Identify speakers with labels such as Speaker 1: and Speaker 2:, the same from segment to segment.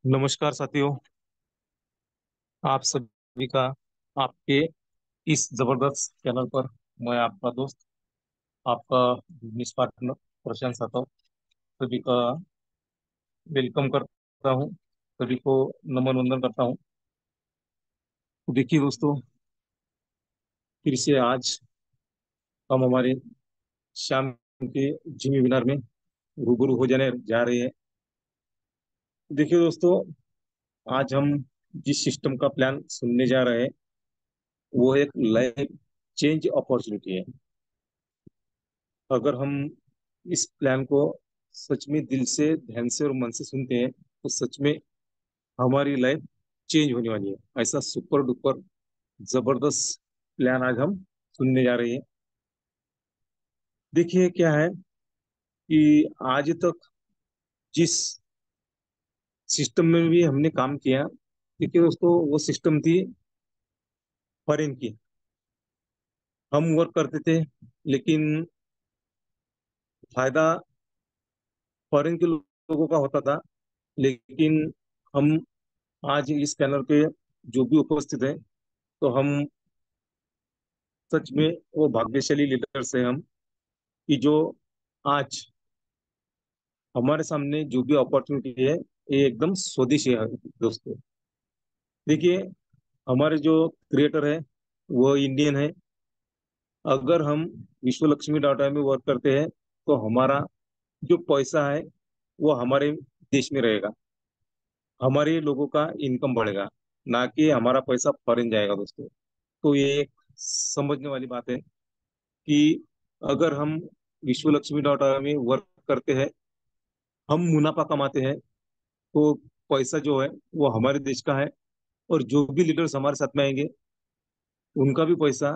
Speaker 1: नमस्कार साथियों। आप सभी का आपके इस जबरदस्त चैनल पर मैं आपका दोस्त, आपका बिजनेस पार्टनर प्रशांत साहब सभी का वेलकम करता हूँ। सभी को नमन वंदन करता हूँ। तो देखिए दोस्तों, फिर से आज हम हमारे शाम के जिम वेबिनार में रूबरू हो जाने जा रहे हैं। देखिए दोस्तों, आज हम जिस सिस्टम का प्लान सुनने जा रहे हैं वो एक लाइफ चेंज अपॉर्चुनिटी है। अगर हम इस प्लान को सच में दिल से, ध्यान से और मन से सुनते हैं तो सच में हमारी लाइफ चेंज होने वाली है। ऐसा सुपर डुपर जबरदस्त प्लान आज हम सुनने जा रहे हैं। देखिए क्या है कि आज तक जिस सिस्टम में भी हमने काम किया, देखिए दोस्तों, वो सिस्टम थी फॉरेन की। हम वर्क करते थे, लेकिन फायदा फॉरेन के लोगों का होता था। लेकिन हम आज इस पैनल पे जो भी उपस्थित है, तो हम सच में वो भाग्यशाली लीडर्स हैं हम, कि जो आज हमारे सामने जो भी अपॉर्चुनिटी है ये एकदम स्वदेशी है दोस्तों। देखिए, हमारे जो क्रिएटर है वो इंडियन है। अगर हम विश्व लक्ष्मी डाटा में वर्क करते हैं तो हमारा जो पैसा है वो हमारे देश में रहेगा, हमारे लोगों का इनकम बढ़ेगा, ना कि हमारा पैसा फॉरेन जाएगा दोस्तों। तो ये एक समझने वाली बात है कि अगर हम विश्व लक्ष्मी डाटा में वर्क करते हैं, हम मुनाफा कमाते हैं, तो पैसा जो है वो हमारे देश का है। और जो भी लीडर्स हमारे साथ में आएंगे उनका भी पैसा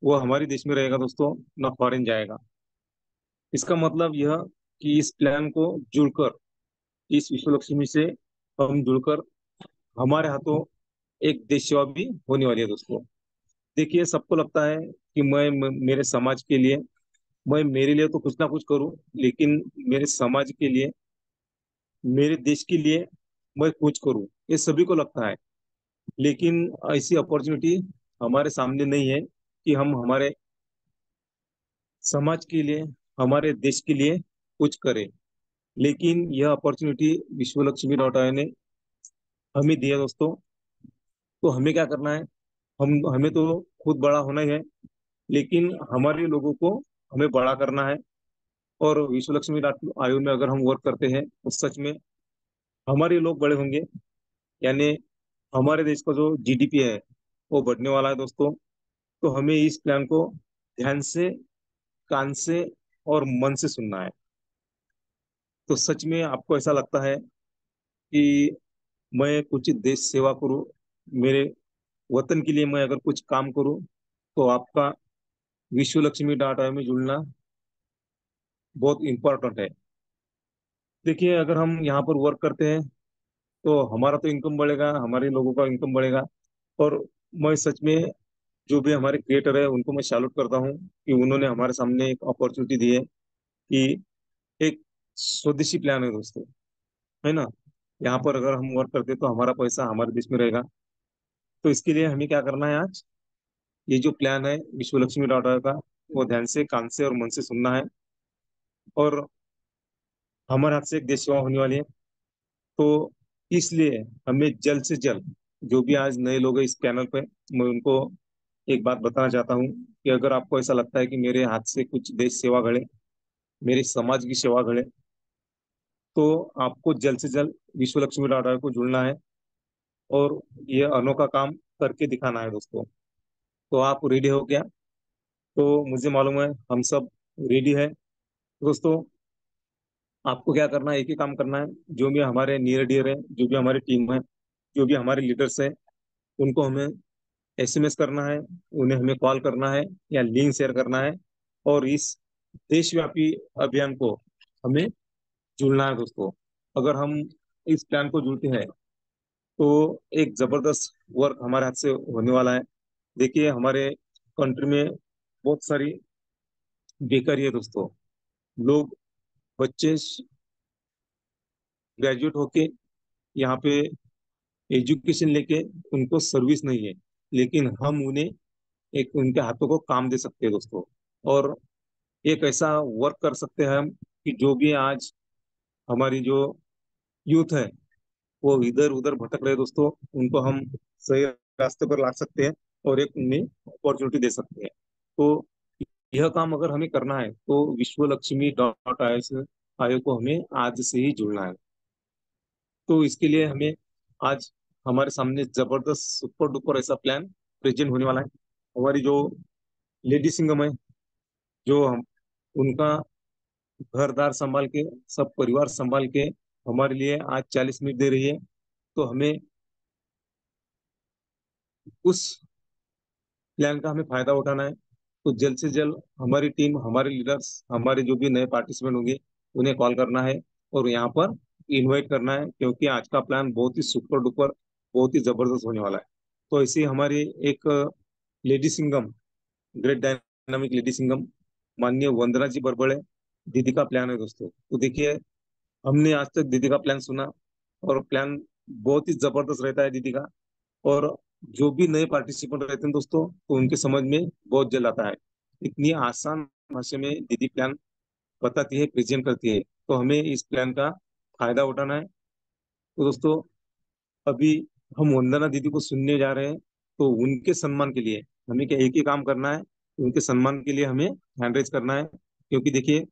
Speaker 1: वो हमारे देश में रहेगा दोस्तों, ना फॉरेन जाएगा। इसका मतलब यह कि इस प्लान को जुड़कर, इस विश्व लक्ष्मी से हम जुड़कर हमारे हाथों एक देश सेवा भी होने वाली है दोस्तों। देखिए, सबको लगता है कि मेरे समाज के लिए, मैं मेरे लिए तो कुछ ना कुछ करूं, लेकिन मेरे समाज के लिए, मेरे देश के लिए मैं कुछ करूं, ये सभी को लगता है। लेकिन ऐसी अपॉर्चुनिटी हमारे सामने नहीं है कि हम हमारे समाज के लिए, हमारे देश के लिए कुछ करें। लेकिन यह अपॉर्चुनिटी विश्व लक्ष्मी डॉट आई ने हमें दी है दोस्तों। तो हमें क्या करना है? हम हमें तो खुद बड़ा होना ही है, लेकिन हमारे लोगों को हमें बड़ा करना है। और विश्व लक्ष्मी डॉट आयोग में अगर हम वर्क करते हैं तो सच में हमारे लोग बड़े होंगे, यानी हमारे देश का जो जीडीपी है वो बढ़ने वाला है दोस्तों। तो हमें इस प्लान को ध्यान से, कान से और मन से सुनना है। तो सच में आपको ऐसा लगता है कि मैं कुछ देश सेवा करूं, मेरे वतन के लिए मैं अगर कुछ काम करूं, तो आपका विश्व लक्ष्मी डाटा में जुड़ना बहुत इंपॉर्टेंट है। देखिए, अगर हम यहाँ पर वर्क करते हैं तो हमारा तो इनकम बढ़ेगा, हमारे लोगों का इनकम बढ़ेगा। और मैं सच में जो भी हमारे क्रिएटर है उनको मैं सैल्यूट करता हूँ कि उन्होंने हमारे सामने एक अपॉर्चुनिटी दी है कि एक स्वदेशी प्लान है दोस्तों, है ना। यहाँ पर अगर हम वर्क करते हैं तो हमारा पैसा हमारे देश में रहेगा। तो इसके लिए हमें क्या करना है? आज ये जो प्लान है विश्व लक्ष्मी डॉट का, वो ध्यान से, कान से और मन से सुनना है। और हमारे हाथ से एक देश सेवा होने वाली है। तो इसलिए हमें जल्द से जल्द, जो भी आज नए लोग हैं इस पैनल पे, मैं उनको एक बात बताना चाहता हूँ कि अगर आपको ऐसा लगता है कि मेरे हाथ से कुछ देश सेवा घड़े, मेरे समाज की सेवा घड़े, तो आपको जल्द से जल्द विश्व लक्ष्मी डॉट को जुड़ना है और ये अनोखा काम करके दिखाना है दोस्तों। तो आप रेडी हो क्या? तो मुझे मालूम है हम सब रेडी है दोस्तों। आपको क्या करना है? एक ही काम करना है। जो भी हमारे नियर डियर है, जो भी हमारी टीम है, जो भी हमारे लीडर्स है, उनको हमें एसएमएस करना है, उन्हें हमें कॉल करना है या लिंक शेयर करना है। और इस देशव्यापी अभियान को हमें जुड़ना है दोस्तों। अगर हम इस प्लान को जुड़ते हैं तो एक जबरदस्त वर्क हमारे हाथ से होने वाला है। देखिए, हमारे कंट्री में बहुत सारी बेकारी है दोस्तों। लोग, बच्चे ग्रेजुएट होके यहाँ पे एजुकेशन लेके उनको सर्विस नहीं है, लेकिन हम उन्हें एक उनके हाथों को काम दे सकते हैं दोस्तों। और एक ऐसा वर्क कर सकते हैं हम कि जो भी आज हमारी जो यूथ है वो इधर उधर भटक रहे हैं दोस्तों, उनको हम सही रास्ते पर ला सकते हैं और एक उन्हें अपॉर्चुनिटी दे सकते हैं। तो यह काम अगर हमें करना है तो विश्व लक्ष्मी डॉट आयोग को हमें आज से ही जुड़ना है। तो इसके लिए हमें आज हमारे सामने जबरदस्त सुपर डुपर ऐसा प्लान प्रेजेंट होने वाला है। हमारी जो लेडी सिंगम है, जो हम उनका घरदार संभाल के, सब परिवार संभाल के हमारे लिए आज 40 मिनट दे रही है। तो हमें उस प्लान का हमें फायदा उठाना है। तो जल्द से जल्द हमारी टीम, हमारे लीडर्स, हमारे जो भी नए पार्टिसिपेंट होंगे उन्हें कॉल करना है और यहाँ पर इनवाइट करना है, क्योंकि आज का प्लान बहुत ही सुपर डुपर, बहुत ही जबरदस्त होने वाला है। तो ऐसे ही हमारी एक lady Singham, great dynamic lady Singham माननीय वंदना जी बरबड़े दीदी का प्लान है दोस्तों। तो देखिए, हमने आज तक दीदी का प्लान सुना और प्लान बहुत ही जबरदस्त रहता है दीदी का। और जो भी नए पार्टिसिपेंट रहते हैं दोस्तों, तो उनके समझ में बहुत जल्द आता है। इतनी आसान भाषा में दीदी प्लान बताती है, प्रेजेंट करती है। तो हमें इस प्लान का फायदा उठाना है। तो दोस्तों, अभी हम वंदना दीदी को सुनने जा रहे हैं। तो उनके सम्मान के लिए हमें क्या एक ही काम करना है, उनके सम्मान के लिए हमें हैंड रेज करना है। क्योंकि देखिए,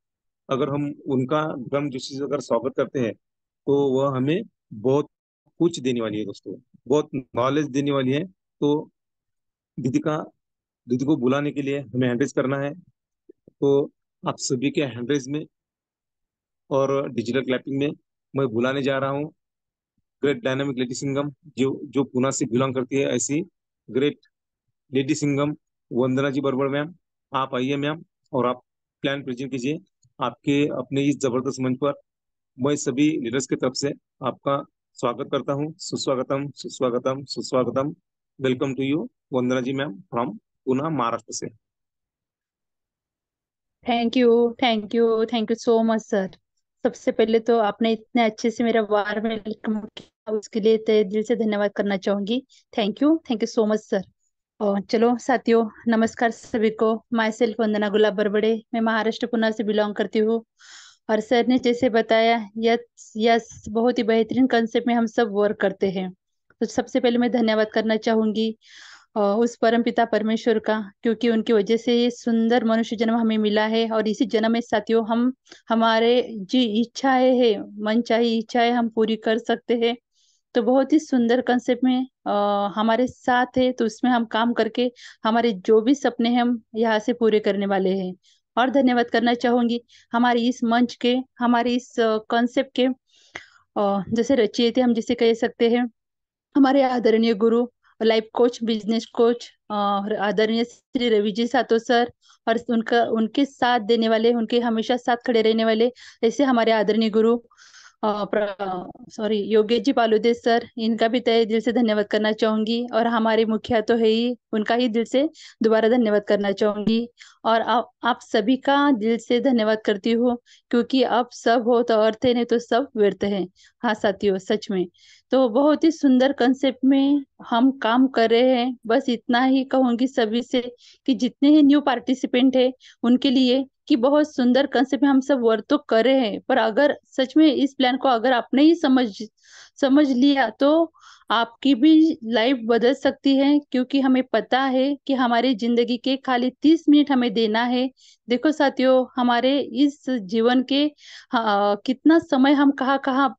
Speaker 1: अगर हम उनका गर्म जोशी से अगर स्वागत करते हैं तो वह हमें बहुत कुछ देने वाली है दोस्तों, बहुत नॉलेज देने वाली है। तो दीदी का दीदी को बुलाने के लिए हमें हैंड रेज करना है। तो आप सभी के हैंड रेज में और डिजिटल क्लैपिंग में मैं बुलाने जा रहा हूँ ग्रेट डायनामिक लेडी सिंगम, जो जो पुणे से बिलोंग करती है, ऐसी ग्रेट लेडी सिंगम वंदना जी बरबड़ मैम। आप आइए मैम, और आप प्लान प्रेजेंट कीजिए आपके अपने इस जबरदस्त मंच पर। मैं सभी लीडर्स की तरफ से आपका स्वागत करता हूँ। सुस्वागतम, सुस्वागतम, सुस्वागतम। Welcome to you Vandana ji ma'am from Pune, Maharashtra से।
Speaker 2: Thank you, thank you, thank you so much sir. सबसे पहले तो आपने इतने अच्छे से मेरा वार वेलकम किया, उसके लिए तहे दिल से धन्यवाद करना चाहूंगी। Thank you so much sir. और चलो साथियों, नमस्कार सभी को। माई सेल्फ वंदना गुलाब बरबड़े, मैं महाराष्ट्र पुणे से बिलोंग करती हूँ। और सर ने जैसे बताया, यस यस, बहुत ही बेहतरीन कंसेप्ट में हम सब वर्क करते हैं। तो सबसे पहले मैं धन्यवाद करना चाहूंगी उस परम पिता परमेश्वर का, क्योंकि उनकी वजह से ये सुंदर मनुष्य जन्म हमें मिला है। और इसी जन्म में साथियों, हम हमारे जी इच्छाएं है, मन चाही इच्छाएं हम पूरी कर सकते हैं। तो बहुत ही सुंदर कंसेप्ट में हमारे साथ है, तो उसमें हम काम करके हमारे जो भी सपने हैं हम यहाँ से पूरे करने वाले हैं। और धन्यवाद करना चाहूंगी हमारे इस मंच के, हमारे इस कॉन्सेप्ट के जैसे रचयिता हम जिसे कह सकते हैं, हमारे आदरणीय गुरु, लाइफ कोच, बिजनेस कोच, आदरणीय श्री रवि जी सातो सर। और उनका उनके साथ देने वाले, उनके हमेशा साथ खड़े रहने वाले ऐसे हमारे आदरणीय गुरु सॉरी योगेश जी पालुदे सर, इनका भी तहे दिल से धन्यवाद करना चाहूंगी। और हमारे मुखिया तो है ही, उनका ही दिल से दोबारा धन्यवाद करना चाहूंगी। और आप सभी का दिल से धन्यवाद करती हूँ, क्योंकि आप सब हो तो अर्थ है, नहीं तो सब व्यर्थ है। हाँ साथियों, सच में। तो बहुत ही सुंदर कंसेप्ट में हम काम कर रहे हैं। बस इतना ही कहूंगी सभी से कि जितने ही न्यू पार्टिसिपेंट है उनके लिए, कि बहुत सुंदर कंसेप्ट में हम सब वर्क तो कर रहे हैं, पर अगर सच में इस प्लान को अगर आपने ही समझ लिया तो आपकी भी लाइफ बदल सकती है। क्योंकि हमें पता है कि हमारी जिंदगी के खाली 30 मिनट हमें देना है। देखो साथियों, हमारे इस जीवन के कितना समय हम कहाँ कहाँ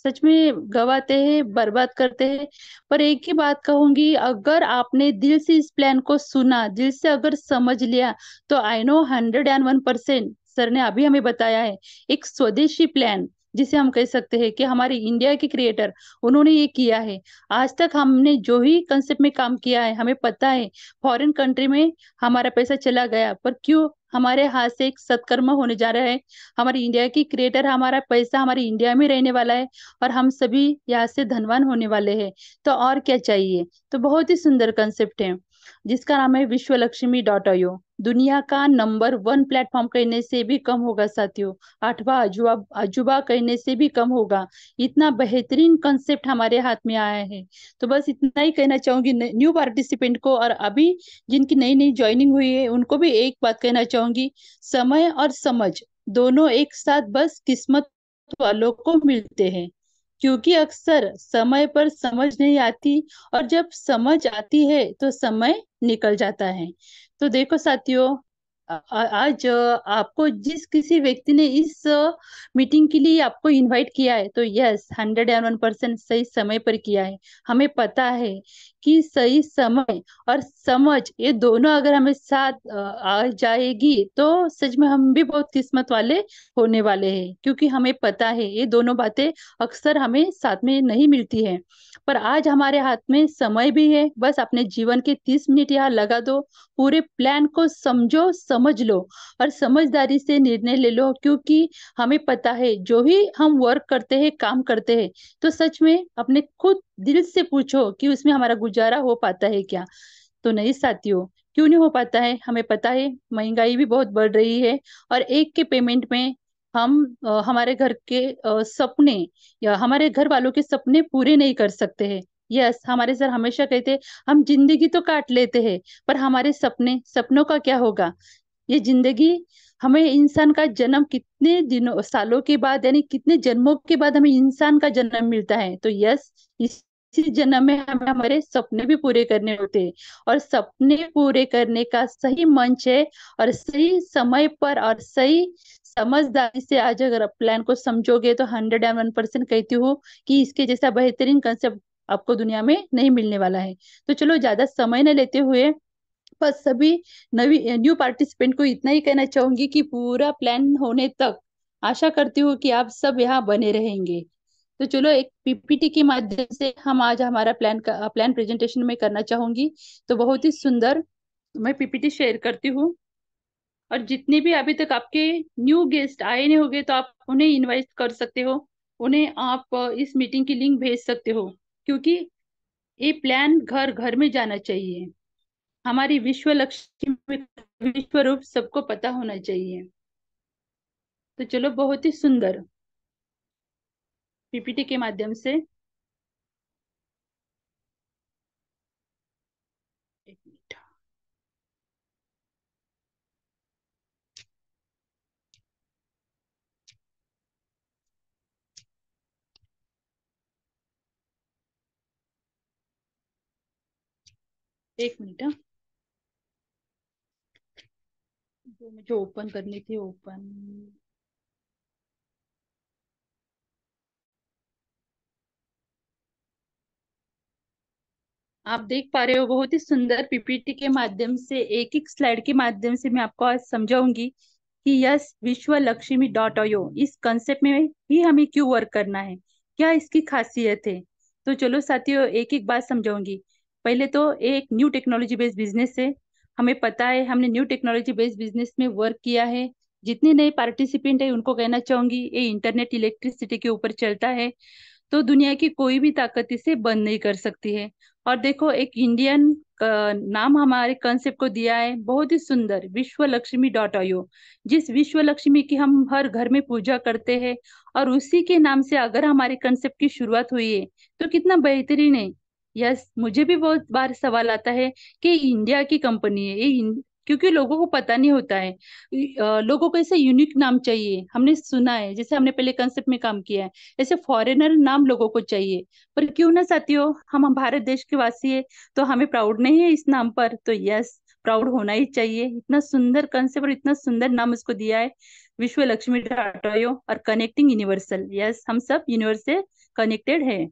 Speaker 2: सच में गवाते हैं, बर्बाद करते हैं। पर एक ही बात कहूंगी, अगर आपने दिल से इस प्लान को सुना, दिल से अगर समझ लिया, तो आई नो 101% सर ने अभी हमें बताया है, एक स्वदेशी प्लान जिसे हम कह सकते हैं कि हमारे इंडिया के क्रिएटर, उन्होंने ये किया है। आज तक हमने जो ही कंसेप्ट में काम किया है, हमें पता है फॉरेन कंट्री में हमारा पैसा चला गया, पर क्यों हमारे हाथ से एक सत्कर्म होने जा रहा है। हमारे इंडिया की क्रिएटर, हमारा पैसा हमारे इंडिया में रहने वाला है, और हम सभी यहाँ से धनवान होने वाले हैं। तो और क्या चाहिए। तो बहुत ही सुंदर कंसेप्ट है, जिसका नाम है विश्व लक्ष्मी डॉट आईओ। दुनिया का नंबर 1 प्लेटफॉर्म कहने से भी कम होगा साथियों। 8वां अजूबा अजूबा कहने से भी कम होगा। इतना बेहतरीन कंसेप्ट हमारे हाथ में आया है। तो बस इतना ही कहना चाहूंगी न्यू पार्टिसिपेंट को, और अभी जिनकी नई नई ज्वाइनिंग हुई है उनको भी एक बात कहना चाहूंगी। समय और समझ दोनों एक साथ बस किस्मत वालों को मिलते हैं, क्योंकि अक्सर समय पर समझ नहीं आती, और जब समझ आती है तो समय निकल जाता है। तो देखो साथियों, आज आपको जिस किसी व्यक्ति ने इस मीटिंग के लिए आपको इनवाइट किया है, तो यस 101% सही समय पर किया है। हमें पता है कि सही समय और समझ ये दोनों अगर हमें साथ आ जाएगी तो सच में हम भी बहुत किस्मत वाले होने वाले हैं, क्योंकि हमें पता है ये दोनों बातें अक्सर हमें साथ में नहीं मिलती है। पर आज हमारे हाथ में समय भी है, बस अपने जीवन के 30 मिनट यहाँ लगा दो, पूरे प्लान को समझो, समझ लो और समझदारी से निर्णय ले लो, क्योंकि हमें पता है जो ही हम वर्क करते हैं, काम करते हैं, तो सच में अपने खुद दिल से पूछो कि उसमें हमारा गुजारा हो पाता है क्या। तो नहीं साथियों, क्यों नहीं हो पाता है? हमें पता है महंगाई भी बहुत बढ़ रही है, और एक के पेमेंट में हम हमारे घर के सपने या हमारे घर वालों के सपने पूरे नहीं कर सकते हैं। यस, हमारे सर हमेशा कहते हैं हम जिंदगी तो काट लेते हैं, पर हमारे सपनों का क्या होगा? ये जिंदगी, हमें इंसान का जन्म कितने दिनों सालों के बाद, यानी कितने जन्मों के बाद हमें इंसान का जन्म मिलता है। तो यस, इसी जन्म में हमें हमारे सपने भी पूरे करने होते हैं, और सपने पूरे करने का सही मंच है, और सही समय पर और सही समझदारी से आज अगर प्लान को समझोगे तो 101% कहती हूँ कि इसके जैसा बेहतरीन कंसेप्ट आपको दुनिया में नहीं मिलने वाला है। तो चलो ज्यादा समय न लेते हुए बस सभी नवी न्यू पार्टिसिपेंट को इतना ही कहना चाहूंगी कि पूरा प्लान होने तक आशा करती हूँ कि आप सब यहाँ बने रहेंगे। तो चलो एक पीपीटी के माध्यम से हम आज हमारा प्लान प्रेजेंटेशन में करना चाहूंगी। तो बहुत ही सुंदर मैं पीपीटी शेयर करती हूँ, और जितने भी अभी तक आपके न्यू गेस्ट आए नहीं होंगे तो आप उन्हें इनवाइट कर सकते हो, उन्हें आप इस मीटिंग की लिंक भेज सकते हो, क्योंकि ये प्लान घर घर में जाना चाहिए। हमारी विश्व लक्ष्मी विश्व रूप सबको पता होना चाहिए। तो चलो बहुत ही सुंदर पीपीटी के माध्यम से, एक मिनट, एक मिनट, हाँ। जो मुझे ओपन करनी थी ओपन। आप देख पा रहे हो बहुत ही सुंदर पीपीटी के माध्यम से, एक एक स्लाइड के माध्यम से मैं आपको आज समझाऊंगी कि यस विश्व लक्ष्मी डॉट आईओ इस कंसेप्ट में ही हमें क्यों वर्क करना है, क्या इसकी खासियत है। तो चलो साथियों एक एक बात समझाऊंगी। पहले तो एक न्यू टेक्नोलॉजी बेस्ड बिजनेस है, हमें पता है हमने न्यू टेक्नोलॉजी बेस्ड बिजनेस में वर्क किया है। जितने नए पार्टिसिपेंट है उनको कहना चाहूंगी ये इंटरनेट इलेक्ट्रिसिटी के ऊपर चलता है, तो दुनिया की कोई भी ताकत इसे बंद नहीं कर सकती है। और देखो एक इंडियन नाम हमारे कंसेप्ट को दिया है बहुत ही सुंदर, विश्व लक्ष्मी डॉट आईओ। जिस विश्व लक्ष्मी की हम हर घर में पूजा करते हैं, और उसी के नाम से अगर हमारे कंसेप्ट की शुरुआत हुई है तो कितना बेहतरीन है। यस, मुझे भी बहुत बार सवाल आता है कि इंडिया की कंपनी है क्योंकि लोगों को पता नहीं होता है। लोगों को ऐसे यूनिक नाम चाहिए, हमने सुना है, जैसे हमने पहले कंसेप्ट में काम किया है, ऐसे फॉरेनर नाम लोगों को चाहिए। पर क्यों ना साथियों, हम भारत देश के वासी है, तो हमें प्राउड नहीं है इस नाम पर? तो यस, प्राउड होना ही चाहिए। इतना सुंदर कंसेप्ट और इतना सुंदर नाम उसको दिया है, विश्व लक्ष्मी टाटोयो और कनेक्टिंग यूनिवर्सल। यस, हम सब यूनिवर्स से कनेक्टेड है।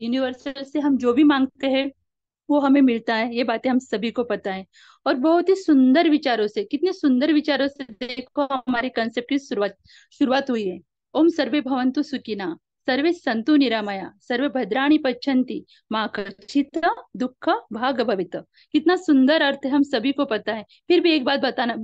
Speaker 2: यूनिवर्सल से हम जो भी मांगते हैं वो हमें मिलता है, ये बातें हम सभी को पता है। और बहुत ही सुंदर विचारों से, कितने सुंदर विचारों से देखो हमारे कंसेप्ट की शुरुआत शुरुआत हुई है। ओम सर्वे भवन्तु सुखिना, सर्वे संतु निरामया, सर्वे भद्राणि पश्यन्ति, माँ कचित दुख भाग भवित। कितना सुंदर अर्थ है, हम सभी को पता है। फिर भी एक बात बताना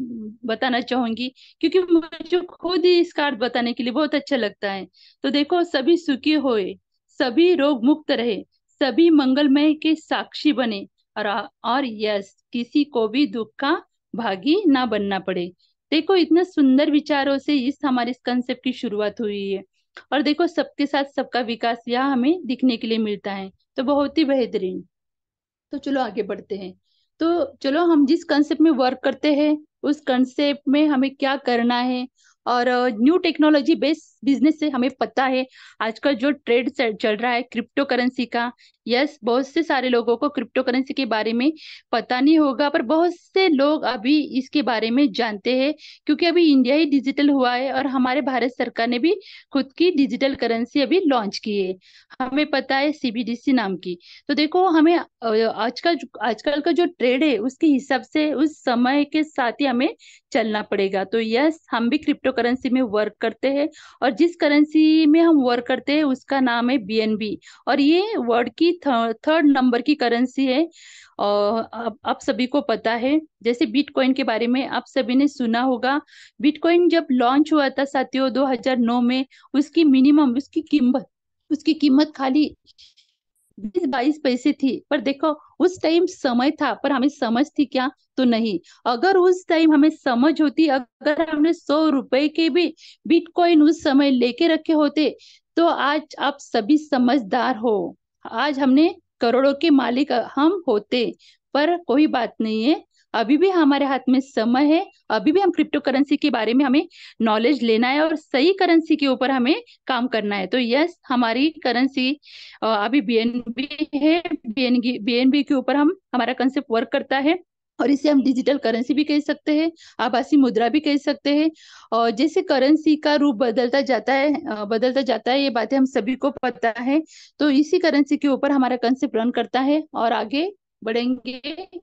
Speaker 2: बताना चाहूंगी, क्योंकि मुझे खुद ही इसका अर्थ बताने के लिए बहुत अच्छा लगता है। तो देखो, सभी सुखी होए, सभी रोग मुक्त रहे, सभी मंगलमय के साक्षी बने, और यस किसी को भी दुख का भागी ना बनना पड़े। देखो इतने सुंदर विचारों से इस हमारे इस कंसेप्ट की शुरुआत हुई है। और देखो सबके साथ सबका विकास यहाँ हमें दिखने के लिए मिलता है। तो बहुत ही बेहतरीन। तो चलो आगे बढ़ते हैं। तो चलो हम जिस कंसेप्ट में वर्क करते हैं उस कंसेप्ट में हमें क्या करना है। और न्यू टेक्नोलॉजी बेस्ड बिजनेस से हमें पता है आजकल जो ट्रेड चल रहा है क्रिप्टो करेंसी का। यस, बहुत से सारे लोगों को क्रिप्टो करेंसी के बारे में पता नहीं होगा, पर बहुत से लोग अभी इसके बारे में जानते हैं, क्योंकि अभी इंडिया ही डिजिटल हुआ है और हमारे भारत सरकार ने भी खुद की डिजिटल करेंसी अभी लॉन्च की है। हमें पता है सीबीडीसी नाम की। तो देखो हमें आजकल का जो ट्रेड है उसके हिसाब से उस समय के साथ ही हमें चलना पड़ेगा। तो यस, हम भी क्रिप्टो करेंसी में वर्क करते हैं। और जिस करेंसी में हम वर्क करते हैं उसका नाम है बीएनबी। और ये वर्ल्ड की थर्ड नंबर की करेंसी है। और अब आप सभी को पता है, जैसे बिटकॉइन के बारे में आप सभी ने सुना होगा। बिटकॉइन जब लॉन्च हुआ था साथियों 2009 में, उसकी मिनिमम उसकी कीमत खाली 20-22 पैसे थी। पर देखो उस टाइम समय था, पर हमें समझ थी क्या? तो नहीं। अगर उस टाइम हमें समझ होती, अगर हमने 100 रुपए के भी बिटकॉइन उस समय लेके रखे होते, तो आज आप सभी समझदार हो। आज हमने करोड़ों के मालिक हम होते। पर कोई बात नहीं है, अभी भी हमारे हाथ में समय है। अभी भी हम क्रिप्टो करेंसी के बारे में हमें नॉलेज लेना है और सही करेंसी के ऊपर हमें काम करना है। तो यस, हमारी करेंसी अभी बीएनबी है। बीएनबी के ऊपर हम हमारा कंसेप्ट वर्क करता है। और इसे हम डिजिटल करेंसी भी कह सकते हैं, आभासी मुद्रा भी कह सकते हैं। और जैसे करेंसी का रूप बदलता जाता है, ये बातें हम सभी को पता है। तो इसी करेंसी के ऊपर हमारा कंसेप्ट रन करता है। और आगे बढ़ेंगे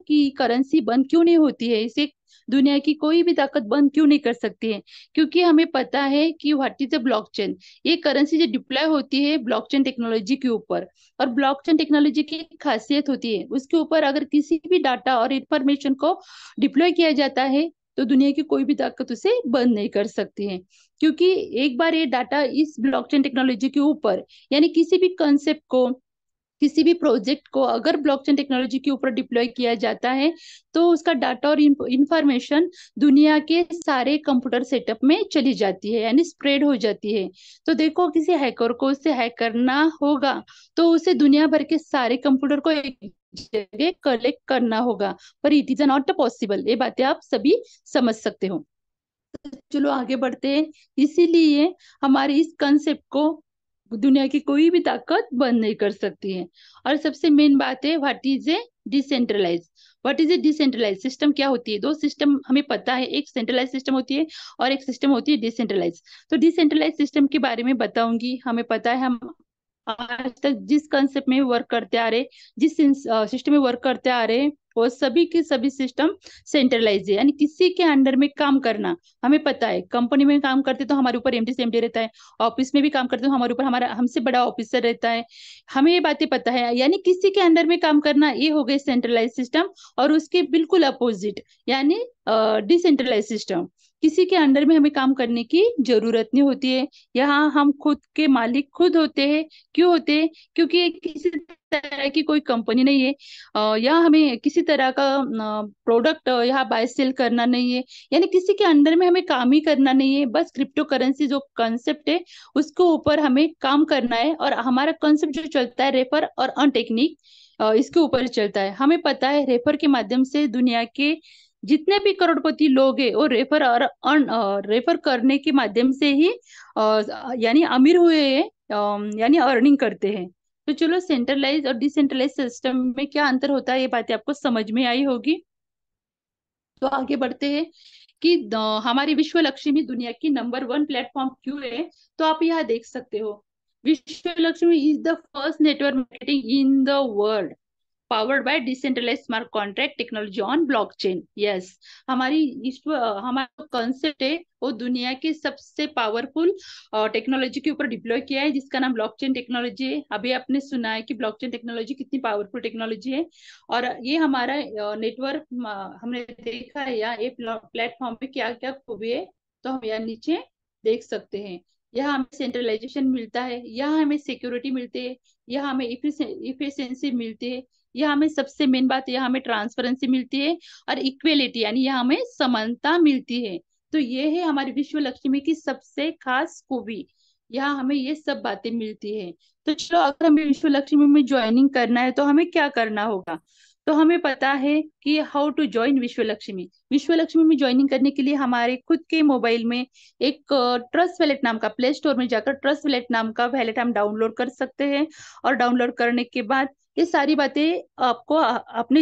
Speaker 2: कि करेंसी बंद क्यों नहीं होती है, इसे दुनिया की कोई भी ताकत बंद क्यों नहीं कर सकती है। क्योंकि हमें पता है कि व्हाट इज द ब्लॉकचेन। ये करेंसी जो डिप्लॉय होती है ब्लॉकचेन टेक्नोलॉजी के ऊपर। और ब्लॉकचेन टेक्नोलॉजी की एक खासियत होती है, उसके ऊपर अगर किसी भी डाटा और इंफॉर्मेशन को डिप्लॉय किया जाता है तो दुनिया की कोई भी ताकत उसे बंद नहीं कर सकती है। क्योंकि एक बार ये डाटा इस ब्लॉकचेन टेक्नोलॉजी के ऊपर, यानी किसी भी कंसेप्ट को, किसी भी प्रोजेक्ट को अगर ब्लॉकचेन टेक्नोलॉजी के ऊपर डिप्लॉय किया जाता है, तो उसका डाटा और इंफॉर्मेशन दुनिया के सारे कंप्यूटर सेटअप में चली जाती है, यानी स्प्रेड हो जाती है। तो देखो किसी हैकर को उससे हैक करना होगा, तो उसे दुनिया भर के सारे कंप्यूटर को एक जगह कलेक्ट करना होगा। पर इट इज नॉट पॉसिबल। ये बातें आप सभी समझ सकते हो। चलो आगे बढ़ते हैं। इसीलिए हमारे इस कंसेप्ट को दुनिया की कोई भी ताकत बंद नहीं कर सकती है। और सबसे मेन बात है, what is a decentralise. What is a decentralise system क्या होती है? दो सिस्टम हमें पता है, एक सेंट्रलाइज सिस्टम होती है और एक सिस्टम होती है डिसेंट्रलाइज। तो डिसेंट्रलाइज सिस्टम के बारे में बताऊंगी। हमें पता है हम आज तक जिस कंसेप्ट में वर्क करते आ रहे, जिस सिस्टम में वर्क करते आ रहे, वो सभी के सभी सिस्टम सेंट्रलाइज है, यानी किसी के अंडर में काम करना। हमें पता है कंपनी में काम करते तो हमारे ऊपर एमडी से एमडी रहता है, ऑफिस में भी काम करते तो हमारे ऊपर हमारा हमसे बड़ा ऑफिसर रहता है। हमें ये बातें पता है, यानी किसी के अंडर में काम करना, ये हो गए सेंट्रलाइज सिस्टम। और उसके बिल्कुल अपोजिट यानी डिसेंट्रलाइज सिस्टम, किसी के अंडर में हमें काम करने की जरूरत नहीं होती है। यहाँ हम खुद के मालिक खुद होते हैं। क्यों होते हैं? क्योंकि ये किसी तरह की कोई कंपनी नहीं है। यहाँ हमें किसी तरह का प्रोडक्ट यहाँ बाय सेल करना नहीं है, यानी किसी के अंडर में हमें काम ही करना नहीं है। बस क्रिप्टो करेंसी जो कंसेप्ट है उसके ऊपर हमें काम करना है। और हमारा कंसेप्ट जो चलता है रेफर और अर्न टेक्निक, इसके ऊपर चलता है। हमें पता है रेफर के माध्यम से दुनिया के जितने भी करोड़पति लोग हैं वो रेफर और अर्न रेफर करने के माध्यम से ही यानी अमीर हुए हैं, यानी अर्निंग करते हैं। तो चलो सेंट्रलाइज और डिसेंट्रलाइज सिस्टम में क्या अंतर होता है, ये बातें आपको समझ में आई होगी। तो आगे बढ़ते हैं कि हमारी विश्व लक्ष्मी दुनिया की नंबर 1 प्लेटफॉर्म क्यों है। तो आप यहाँ देख सकते हो, Vishwa Lakshmi is the first network marketing in the world powered by decentralised smart contract technology on blockchain. Yes, हमारा कॉन्सेप्ट है वो दुनिया के सबसे पावरफुल टेक्नोलॉजी के ऊपर डिप्लॉय किया है, जिसका नाम ब्लॉकचेन टेक्नोलॉजी है। अभी आपने सुना है कि ब्लॉकचेन टेक्नोलॉजी कितनी पावरफुल टेक्नोलॉजी है। और ये हमारा नेटवर्क हमने देखा है यहाँ, ये प्लेटफॉर्म पे क्या क्या खूबी है, तो हम यहाँ नीचे देख सकते हैं। यहाँ हमें सेंट्रलाइजेशन मिलता है, यहाँ हमें सिक्योरिटी मिलती है, यहाँ हमें इफिशिएंसी मिलती है, यह हमें सबसे मेन बात, यह हमें ट्रांसपेरेंसी मिलती है और इक्वेलिटी यानी यह हमें समानता मिलती है। तो ये है हमारी विश्व लक्ष्मी की सबसे खास खूबी, यहाँ हमें ये सब बातें मिलती है। तो चलो, अगर हमें विश्व लक्ष्मी में ज्वाइनिंग करना है तो हमें क्या करना होगा। तो हमें पता है कि हाउ टू ज्वाइन विश्व लक्ष्मी। विश्व लक्ष्मी में ज्वाइनिंग करने के लिए हमारे खुद के मोबाइल में एक ट्रस्ट वैलेट नाम का, प्ले स्टोर में जाकर ट्रस्ट वैलेट नाम का वैलेट हम डाउनलोड कर सकते हैं। और डाउनलोड करने के बाद ये सारी बातें आपको अपने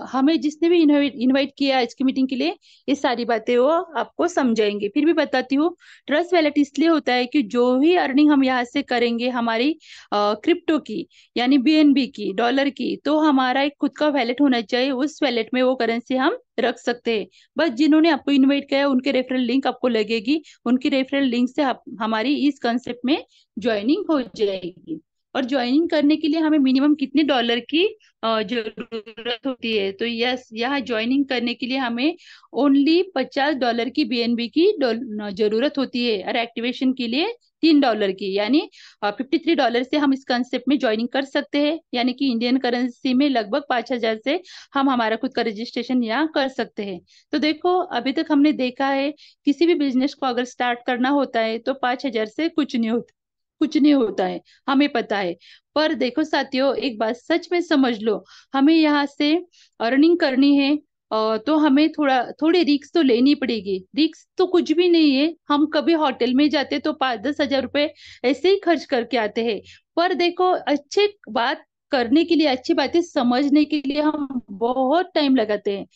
Speaker 2: हमें जिसने भी इनवाइट इनवाइट किया है इसकी मीटिंग के लिए, ये सारी बातें वो आपको समझाएंगे। फिर भी बताती हूँ, ट्रस्ट वैलेट इसलिए होता है कि जो भी अर्निंग हम यहाँ से करेंगे हमारी क्रिप्टो की, यानी बीएनबी की, डॉलर की, तो हमारा एक खुद का वैलेट होना चाहिए, उस वैलेट में वो करेंसी हम रख सकते हैं। बस जिन्होंने आपको इनवाइट किया है उनके रेफरल लिंक आपको लगेगी, उनकी रेफरल लिंक से हमारी इस कंसेप्ट में ज्वाइनिंग हो जाएगी। और ज्वाइनिंग करने के लिए हमें मिनिमम कितने डॉलर की जरूरत होती है। तो यस, यहाँ ज्वाइनिंग करने के लिए हमें ओनली $50 की बीएनबी की जरूरत होती है, और एक्टिवेशन के लिए $3 की, यानी $53 से हम इस कंसेप्ट में ज्वाइनिंग कर सकते हैं। यानी कि इंडियन करेंसी में लगभग 5,000 से हम हमारा खुद का रजिस्ट्रेशन यहाँ कर सकते हैं। तो देखो, अभी तक हमने देखा है किसी भी बिजनेस को अगर स्टार्ट करना होता है तो 5,000 से कुछ नहीं होता, कुछ नहीं होता है, हमें पता है। पर देखो साथियों, एक बात सच में समझ लो, हमें यहाँ से अर्निंग करनी है तो हमें थोड़ी रिक्स तो लेनी पड़ेगी। रिक्स तो कुछ भी नहीं है, हम कभी होटल में जाते तो 5-10 हजार रुपए ऐसे ही खर्च करके आते हैं। पर देखो, अच्छे बात करने के लिए, अच्छी बातें समझने के लिए हम बहुत टाइम लगाते हैं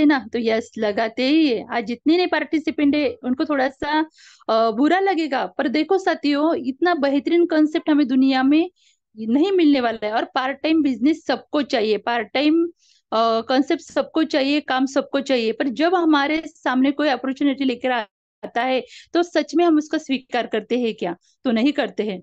Speaker 2: ना। तो यस, लगाते ही है। आज जितने ने पार्टिसिपेंट है उनको थोड़ा सा बुरा लगेगा, पर देखो साथियों, इतना बेहतरीन कंसेप्ट हमें दुनिया में नहीं मिलने वाला है। और पार्ट टाइम बिजनेस सबको चाहिए, पार्ट टाइम कॉन्सेप्ट सबको चाहिए, काम सबको चाहिए, पर जब हमारे सामने कोई अपॉर्चुनिटी लेकर आता है तो सच में हम उसका स्वीकार करते हैं क्या? तो नहीं करते हैं।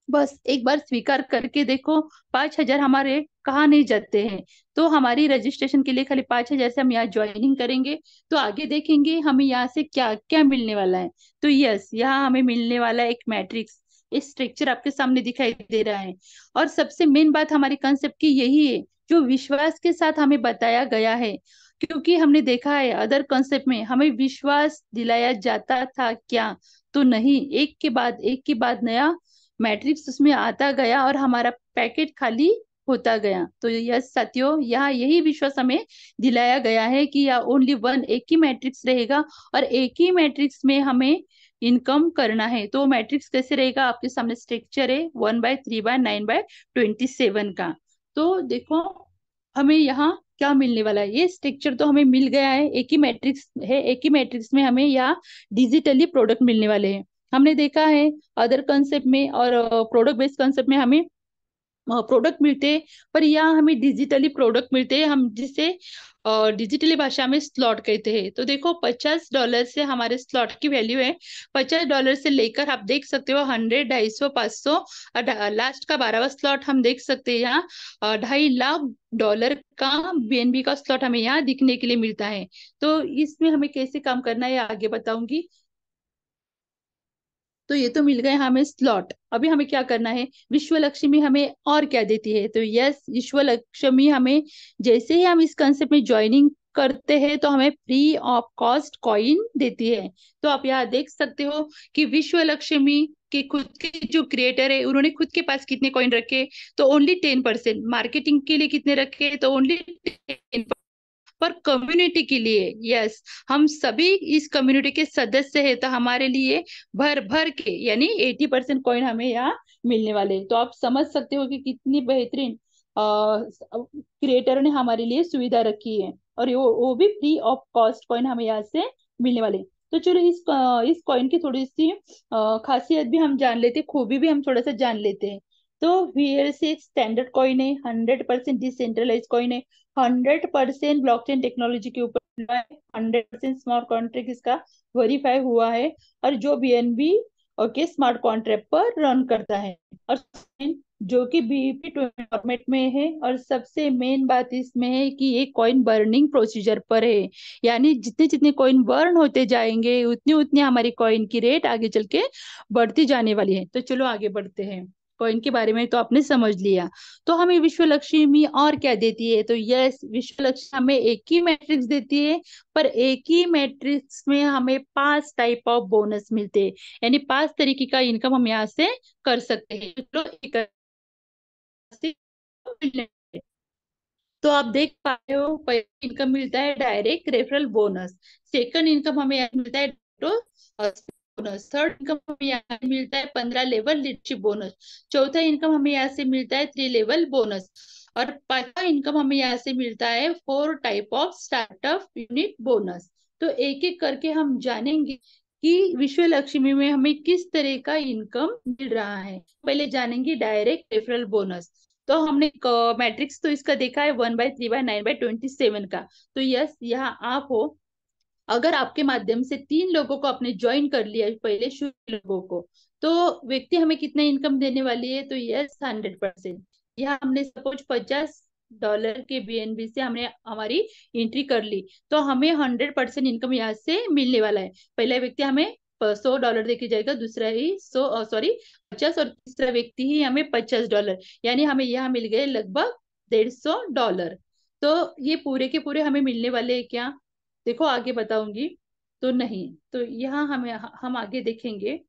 Speaker 2: बस एक बार स्वीकार करके देखो, 5,000 हमारे कहाँ नहीं जाते हैं। तो हमारी रजिस्ट्रेशन के लिए खाली 5,000 से हम यहाँ ज्वाइनिंग करेंगे, तो आगे देखेंगे हमें यहाँ से क्या क्या मिलने वाला है। तो यस, यहाँ हमें मिलने वाला है एक मैट्रिक्स, इस स्ट्रक्चर आपके सामने दिखाई दे रहा है। और सबसे मेन बात हमारी कंसेप्ट की यही है, जो विश्वास के साथ हमें बताया गया है। क्योंकि हमने देखा है अदर कंसेप्ट में हमें विश्वास दिलाया जाता था क्या? तो नहीं, एक के बाद नया मैट्रिक्स उसमें आता गया और हमारा पैकेट खाली होता गया। तो यस साथियों, यहाँ यही विश्वास हमें दिलाया गया है कि यह ओनली वन, एक ही मैट्रिक्स रहेगा और एक ही मैट्रिक्स में हमें इनकम करना है। तो मैट्रिक्स कैसे रहेगा? आपके सामने स्ट्रक्चर है 1/3/9/27 का। तो देखो, हमें यहाँ क्या मिलने वाला है, ये स्ट्रक्चर तो हमें मिल गया है, एक ही मैट्रिक्स है, एक ही मैट्रिक्स में हमें यहाँ डिजिटली प्रोडक्ट मिलने वाले हैं। हमने देखा है अदर कंसेप्ट में और प्रोडक्ट बेस्ड कंसेप्ट में हमें प्रोडक्ट मिलते हैं, पर यहाँ हमें डिजिटली प्रोडक्ट मिलते हैं, हम जिसे डिजिटली भाषा में स्लॉट कहते हैं। तो देखो, $50 से हमारे स्लॉट की वैल्यू है। $50 से लेकर आप देख सकते हो 100, 250, 500, लास्ट का 12वां स्लॉट हम देख सकते हैं यहाँ। $2.5 लाख का बीएनबी का स्लॉट हमें यहाँ दिखने के लिए मिलता है। तो इसमें हमें कैसे काम करना है आगे बताऊंगी। तो ये तो मिल गए हमें स्लॉट, अभी हमें क्या करना है, विश्व लक्ष्मी हमें और क्या देती है। तो यस, विश्व लक्ष्मी हमें जैसे ही हम इस कंसेप्ट में ज्वाइनिंग करते हैं तो हमें फ्री ऑफ कॉस्ट कॉइन देती है। तो आप यहाँ देख सकते हो कि विश्व लक्ष्मी के खुद के जो क्रिएटर है उन्होंने खुद के पास कितने कॉइन रखे, तो ओनली 10%। मार्केटिंग के लिए कितने रखे, तो ओनली 10। पर कम्युनिटी के लिए, यस, हम सभी इस कम्युनिटी के सदस्य हैं, तो हमारे लिए भर भर के यानी 80% कॉइन हमें यहाँ मिलने वाले हैं। तो आप समझ सकते हो कि कितनी बेहतरीन क्रिएटर ने हमारे लिए सुविधा रखी है, और वो भी फ्री ऑफ कॉस्ट कॉइन हमें यहाँ से मिलने वाले हैं। तो चलो, इस कॉइन की थोड़ी सी खासियत भी हम जान लेते हैं, खूबी भी हम थोड़ा सा जान लेते हैं। तो वीएल से एक स्टैंडर्ड कॉइन है, 100% डिसेंट्रलाइज कॉइन है, 100% ब्लॉकचेन टेक्नोलॉजी के ऊपर है, 100% स्मार्ट कॉन्ट्रैक्ट इसका वेरीफाई हुआ है, और जो बीएनबी के स्मार्ट कॉन्ट्रैक्ट पर रन करता है, और जो कि बीईपी फॉर्मेट में है। और सबसे मेन बात इसमें है कि ये कॉइन बर्निंग प्रोसीजर पर है, यानी जितने जितने कॉइन बर्न होते जाएंगे उतनी उतनी हमारी कॉइन की रेट आगे चल के बढ़ती जाने वाली है। तो चलो आगे बढ़ते हैं। कॉइन के बारे में तो आपने समझ लिया। तो हमें विश्व लक्ष्मी और क्या देती है? तो यस, विश्व लक्ष्मी हमें एक ही मैट्रिक्स देती है, पर एक ही मैट्रिक्स में हमें 5 टाइप ऑफ बोनस मिलते हैं, यानी 5 तरीके का इनकम हम यहाँ से कर सकते हैं। तो तो आप देख पा रहे हो, पहला इनकम मिलता है direct referral bonus, second income हमें यहाँ मिलता है बोनस, थर्ड इनकम हमें यहाँ मिलता है 15 लेवल लीडरशिप बोनस, चौथा इनकम हमें यहाँ से मिलता है 3 लेवल बोनस, और पांचवा इनकम हमें यहाँ से मिलता है 4 type of startup unit bonus. तो एक एक करके हम जानेंगे कि विश्व लक्ष्मी में हमें किस तरह का इनकम मिल रहा है। पहले जानेंगे डायरेक्ट रेफरल बोनस। तो हमने मैट्रिक्स तो इसका देखा है 1/3/9/27 का। तो यस, यहाँ आप हो, अगर आपके माध्यम से 3 लोगों को आपने ज्वाइन कर लिया, पहले शुरू लोगों को, तो व्यक्ति हमें कितना इनकम देने वाली है? तो यस, 100%। यहाँ हमने सपोज $50 के बीएनबी से हमने हमारी एंट्री कर ली, तो हमें 100% इनकम यहाँ से मिलने वाला है। पहला व्यक्ति हमें $100 देके जाएगा, दूसरा ही 100 सॉरी 50, और तीसरा व्यक्ति ही हमें $50, यानी हमें यहाँ मिल गए लगभग $150। तो ये पूरे के पूरे हमें मिलने वाले हैं क्या? देखो आगे बताऊंगी। तो नहीं, तो यहाँ हम आगे देखेंगे,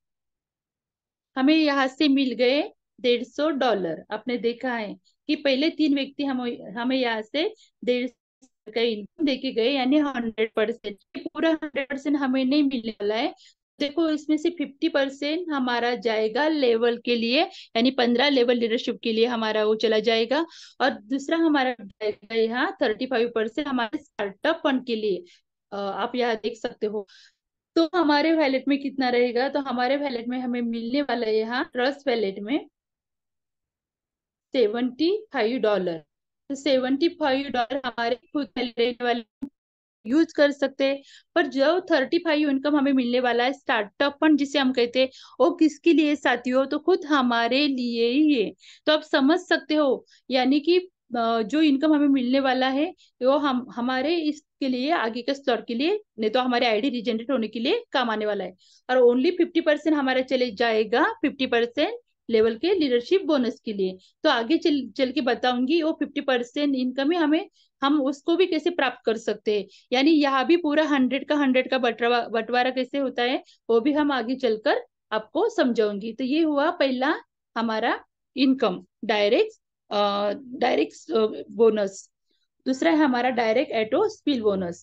Speaker 2: हमें यहाँ से मिल गए $150। आपने देखा है कि पहले 3 व्यक्ति हमें यहाँ से 150 का इनकम देके गए, यानी 100%। पूरा 100% हमें नहीं मिलने वाला है। देखो इसमें से 50% हमारा जाएगा लेवल के लिए, यानी 15 लेवल लीडरशिप के लिए हमारा वो चला जाएगा, और दूसरा हमारा जाएगा यहाँ 35% हमारे स्टार्टअप फंड के लिए। आप यहाँ देख सकते हो। तो हमारे वैलेट में कितना रहेगा? तो हमारे वैलेट में हमें मिलने वाला है यहाँ ट्रस्ट वैलेट में $75। तो $75 हमारे खुद में रहने वाले यूज कर सकते हैं। पर जो 35 इनकम हमें मिलने वाला है स्टार्टअप फंड जिसे हम कहते हैं, वो किसके लिए साथियों? तो खुद हमारे लिए ही है। तो आप समझ सकते हो, यानी कि जो इनकम हमें मिलने वाला है वो हम हमारे इसके लिए आगे के स्तर के लिए, नहीं तो हमारे आईडी रिजेनरेट होने के लिए काम आने वाला है। और ओनली 50% हमारा चले जाएगा 50% लेवल के लीडरशिप बोनस के लिए। तो आगे चल चल के बताऊंगी वो 50% इनकम है, हमें हम उसको भी कैसे प्राप्त कर सकते हैं, यानी यहाँ भी पूरा 100 का बंटवारा बंटवारा कैसे होता है, वो भी हम आगे चलकर आपको समझाऊंगी। तो ये हुआ पहला हमारा इनकम, डायरेक्ट डायरेक्ट बोनस। दूसरा है हमारा डायरेक्ट एटो स्पिल बोनस,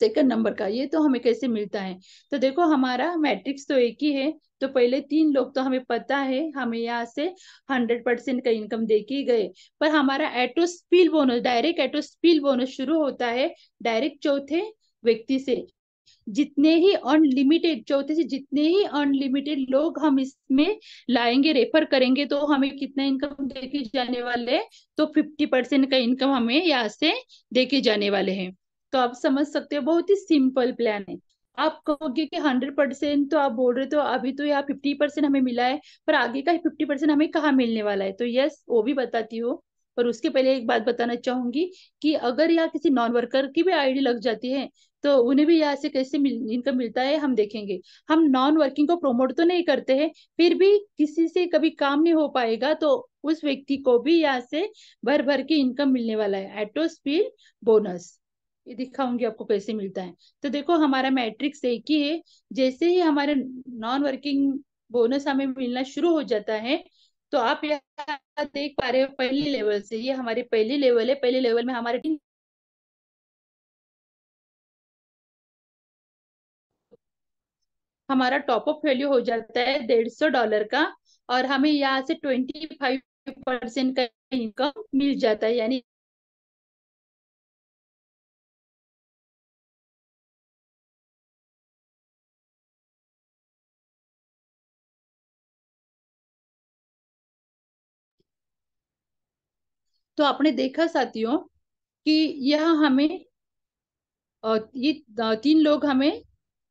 Speaker 2: सेकंड नंबर का। ये तो हमें कैसे मिलता है? तो देखो हमारा मैट्रिक्स तो एक ही है। तो पहले 3 लोग तो हमें पता है, हमें यहाँ से 100% का इनकम दे के गए। पर हमारा एटो स्पिल बोनस, डायरेक्ट एटो स्पिल बोनस शुरू होता है डायरेक्ट चौथे व्यक्ति से। जितने ही अनलिमिटेड, चौथे से जितने ही अनलिमिटेड लोग हम इसमें लाएंगे, रेफर करेंगे, तो हमें कितना इनकम देके जाने वाले हैं? तो 50% का इनकम हमें यहाँ से देके जाने वाले हैं। तो आप समझ सकते हो, बहुत ही सिंपल प्लान है। आप कहोगे कि 100% तो आप बोल रहे, तो अभी तो यहाँ 50% हमें मिला है, पर आगे का 50% हमें कहाँ मिलने वाला है? तो यस, वो भी बताती हूँ। पर उसके पहले एक बात बताना चाहूंगी कि अगर यहाँ किसी नॉन वर्कर की भी आईडी लग जाती है, तो उन्हें भी यहाँ से कैसे इनकम मिलता है हम देखेंगे। हम नॉन वर्किंग को प्रमोट तो नहीं करते हैं, फिर भी किसी से कभी काम नहीं हो पाएगा तो उस व्यक्ति को भी यहाँ से भर भर के इनकम मिलने वाला है, एटो स्पीड बोनस। ये दिखाऊंगी आपको कैसे मिलता है। तो देखो हमारा मैट्रिक्स एक ही है। जैसे ही हमारे नॉन वर्किंग बोनस हमें मिलना शुरू हो जाता है, तो आप यहाँ देख पा रहे हो पहली लेवल से, ये हमारी पहली लेवल है। पहली लेवल में हमारे हमारा टॉपअप वैल्यू हो जाता है $150 का, और हमें यहाँ से 25% का इनकम मिल जाता है, यानी तो आपने देखा साथियों कि यह हमें ये 3 लोग हमें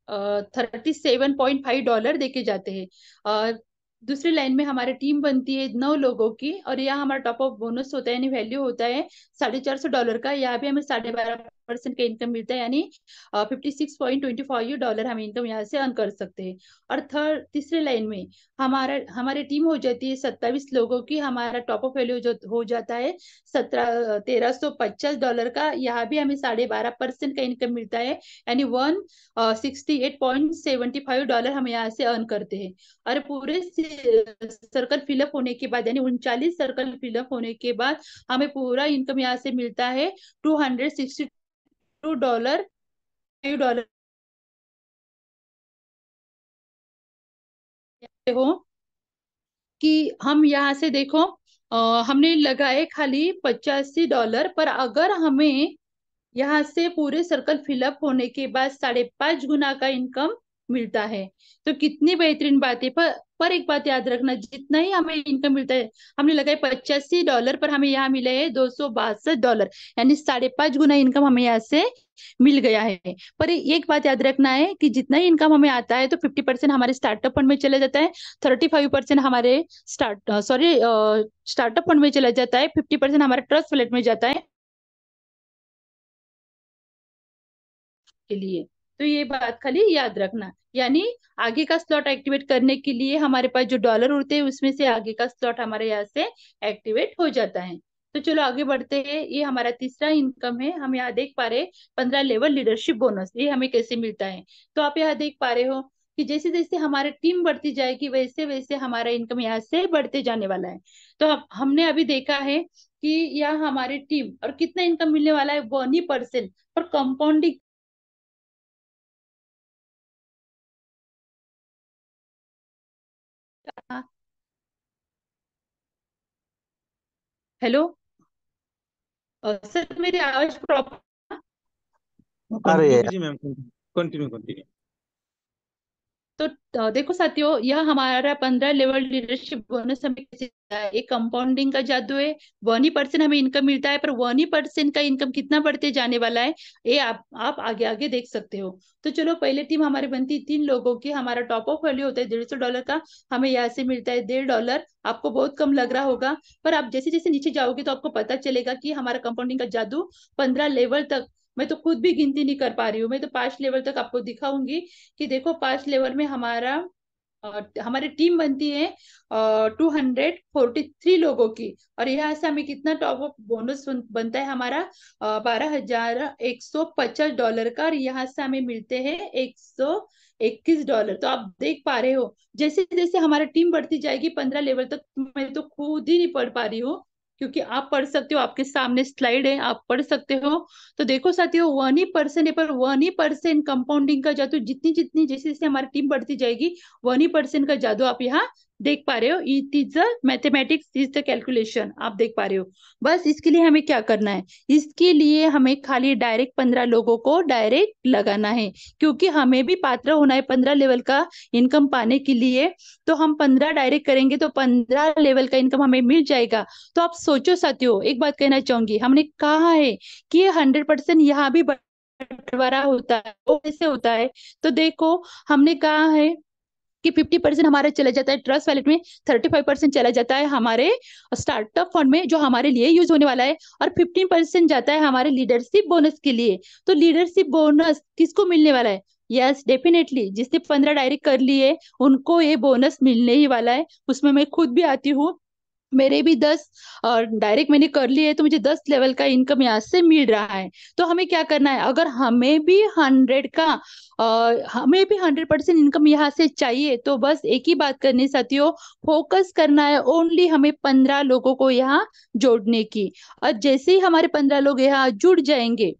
Speaker 2: $37.5 देके जाते हैं। और दूसरी लाइन में हमारी टीम बनती है 9 लोगों की, और यहाँ हमारा टॉप अप बोनस होता है, यानी वैल्यू होता है $450 का। यहाँ भी हमें परसेंट का इनकम मिलता है, यानी $56.25 हमें इनकम यहाँ से अर्न कर सकते हैं। और तीसरे लाइन में हमारी टीम हो जाती है 27 लोगों की। हमारा टॉप अप वैल्यू जो हो जाता है $1350 का। यहाँ भी हमें 12.5% का इनकम मिलता है, यानी $168.75 हम यहाँ से अर्न करते हैं। और पूरे सर्कल फिलअप होने के बाद, यानी 39 सर्कल फिलअप होने के बाद हमें पूरा इनकम यहाँ से मिलता है $262 $5 हो। कि हम यहाँ से देखो, हमने लगाए खाली $85, पर अगर हमें यहाँ से पूरे सर्कल फिलअप होने के बाद 5.5 गुना का इनकम मिलता है, तो कितनी बेहतरीन बात है। पर एक बात याद रखना, जितना ही हमें इनकम मिलता है, हमने लगाए $85, पर हमें यहाँ मिले है $262, यानी 5.5 गुना इनकम हमें यहाँ से मिल गया है। पर एक बात याद रखना है कि जितना ही इनकम हमें आता है, तो 50% हमारे स्टार्टअप फंड में चला जाता है, 35% हमारे स्टार्टअप फंड में चला जाता है, 50% हमारे ट्रस्ट वॉलेट में जाता है के लिए। तो ये बात खाली याद रखना, यानी आगे का स्लॉट एक्टिवेट करने के लिए हमारे पास जो डॉलर उड़ते हैं, उसमें से आगे का स्लॉट हमारे यहाँ से एक्टिवेट हो जाता है। तो चलो आगे बढ़ते हैं। ये हमारा तीसरा इनकम है। हम यहाँ देख पा रहे हैं 15 लेवल लीडरशिप बोनस, ये हमें कैसे मिलता है। तो आप यहाँ देख पा रहे हो कि जैसे जैसे हमारी टीम बढ़ती जाएगी, वैसे वैसे हमारा इनकम यहाँ से बढ़ते जाने वाला है। तो हमने अभी देखा है कि यह हमारी टीम और कितना इनकम मिलने वाला है, 1% पर कंपाउंडिंग। हेलो सर, मेरी आवाज प्रॉपर?
Speaker 1: कंटिन्यू
Speaker 3: अरे
Speaker 1: कीजिए मैम, कंटिन्यू कंटिन्यू।
Speaker 2: तो देखो साथियों, यह हमारा 15 लेवल लीडरशिप बोनस हमें कैसे मिलता है। एक कंपाउंडिंग का जादू है। 1% हमें इनकम मिलता है, पर 1% का इनकम कितना बढ़ते जाने वाला है, ये आप आगे आगे देख सकते हो। तो चलो, पहले टीम हमारी बनती है 3 लोगों की। हमारा टॉप ऑफ वैल्यू होता है $150 का, हमें यहाँ से मिलता है $1.5। आपको बहुत कम लग रहा होगा, पर आप जैसे जैसे नीचे जाओगे तो आपको पता चलेगा कि हमारा कंपाउंडिंग का जादू 15 लेवल तक। मैं तो खुद भी गिनती नहीं कर पा रही हूँ, मैं तो 5 लेवल तक आपको दिखाऊंगी कि देखो 5 लेवल में हमारी टीम बनती है 243 लोगों की। और यहाँ से हमें कितना टॉप अप बोनस बनता है हमारा, $12,150 का। और यहाँ से हमें मिलते हैं $121। तो आप देख पा रहे हो, जैसे जैसे हमारी टीम बढ़ती जाएगी 15 लेवल तक, मैं तो खुद ही नहीं पढ़ पा रही हूँ, क्योंकि आप पढ़ सकते हो, आपके सामने स्लाइड है, आप पढ़ सकते हो। तो देखो साथियों, 1% है, पर 1% कंपाउंडिंग का जादू, जितनी जितनी जैसे जैसे हमारी टीम बढ़ती जाएगी, 1% का जादू आप यहाँ देख पा रहे हो। It is the mathematics, is the calculation, आप देख पा रहे हो। बस इसके लिए हमें क्या करना है, इसके लिए हमें खाली डायरेक्ट 15 लोगों को डायरेक्ट लगाना है, क्योंकि हमें भी पात्र होना है 15 लेवल का इनकम पाने के लिए। तो हम 15 डायरेक्ट करेंगे तो 15 लेवल का इनकम हमें मिल जाएगा। तो आप सोचो साथियों, एक बात कहना चाहूंगी, हमने कहा है कि 100% यहाँ भी बंटवारा होता है, वो कैसे होता है। तो देखो, हमने कहा है कि 50% हमारा चला जाता है ट्रस्ट वैलेट में, 35% चला जाता है हमारे स्टार्टअप फंड में जो हमारे लिए यूज होने वाला है, और 15% जाता है हमारे लीडरशिप बोनस के लिए। तो लीडरशिप बोनस किसको मिलने वाला है? यस, डेफिनेटली जिसने 15 डायरेक्ट कर लिए उनको ये बोनस मिलने ही वाला है। उसमें मैं खुद भी आती हूँ, मेरे भी 10 और डायरेक्ट मैंने कर लिए है, तो मुझे 10 लेवल का इनकम यहाँ से मिल रहा है। तो हमें क्या करना है, अगर हमें भी 100% इनकम यहाँ से चाहिए, तो बस एक ही बात करनी साथियों, फोकस करना है ओनली हमें 15 लोगों को यहाँ जोड़ने की। और जैसे ही हमारे 15 लोग यहाँ जुड़ जाएंगे,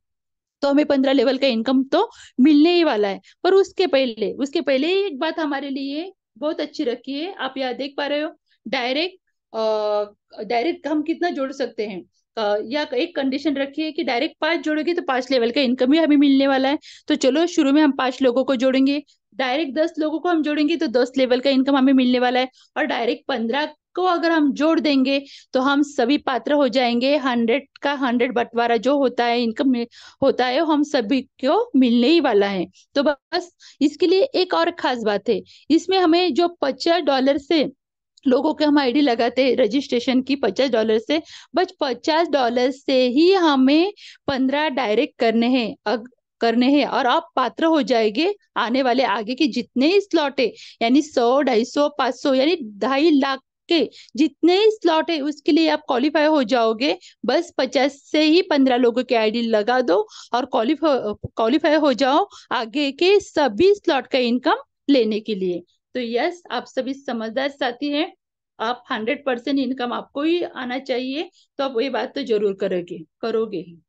Speaker 2: तो हमें 15 लेवल का इनकम तो मिलने ही वाला है। पर उसके पहले ही एक बात हमारे लिए बहुत अच्छी रखी है, आप यहाँ देख पा रहे हो। डायरेक्ट डायरेक्ट हम कितना जोड़ सकते हैं, या एक कंडीशन रखी है कि डायरेक्ट 5 जोड़ोगे तो 5 लेवल का इनकम ही हमें मिलने वाला है। तो चलो, शुरू में हम 5 लोगों को जोड़ेंगे, डायरेक्ट 10 लोगों को हम जोड़ेंगे तो 10 लेवल का इनकम हमें मिलने वाला है। और डायरेक्ट 15 को अगर हम जोड़ देंगे, तो हम सभी पात्र हो जाएंगे। 100 का 100 बंटवारा जो होता है इनकम में, होता है, वो हम सभी को मिलने ही वाला है। तो बस इसके लिए एक और खास बात है, इसमें हमें जो $50 से लोगों के हम आईडी लगाते हैं रजिस्ट्रेशन की $50 से, बस $50 से ही हमें 15 डायरेक्ट करने हैं और आप पात्र हो जाएंगे आने वाले आगे के जितने स्लॉट है, यानी 100, 250, 500, यानी 2.5 लाख के जितने स्लॉट है उसके लिए आप क्वालिफाई हो जाओगे। बस 50 से ही 15 लोगों के आईडी लगा दो और क्वालिफाई हो जाओ आगे के सभी स्लॉट का इनकम लेने के लिए। तो यस, आप सभी समझदार साथी हैं, आप 100% इनकम आपको ही आना चाहिए, तो आप ये बात तो जरूर करोगे ही।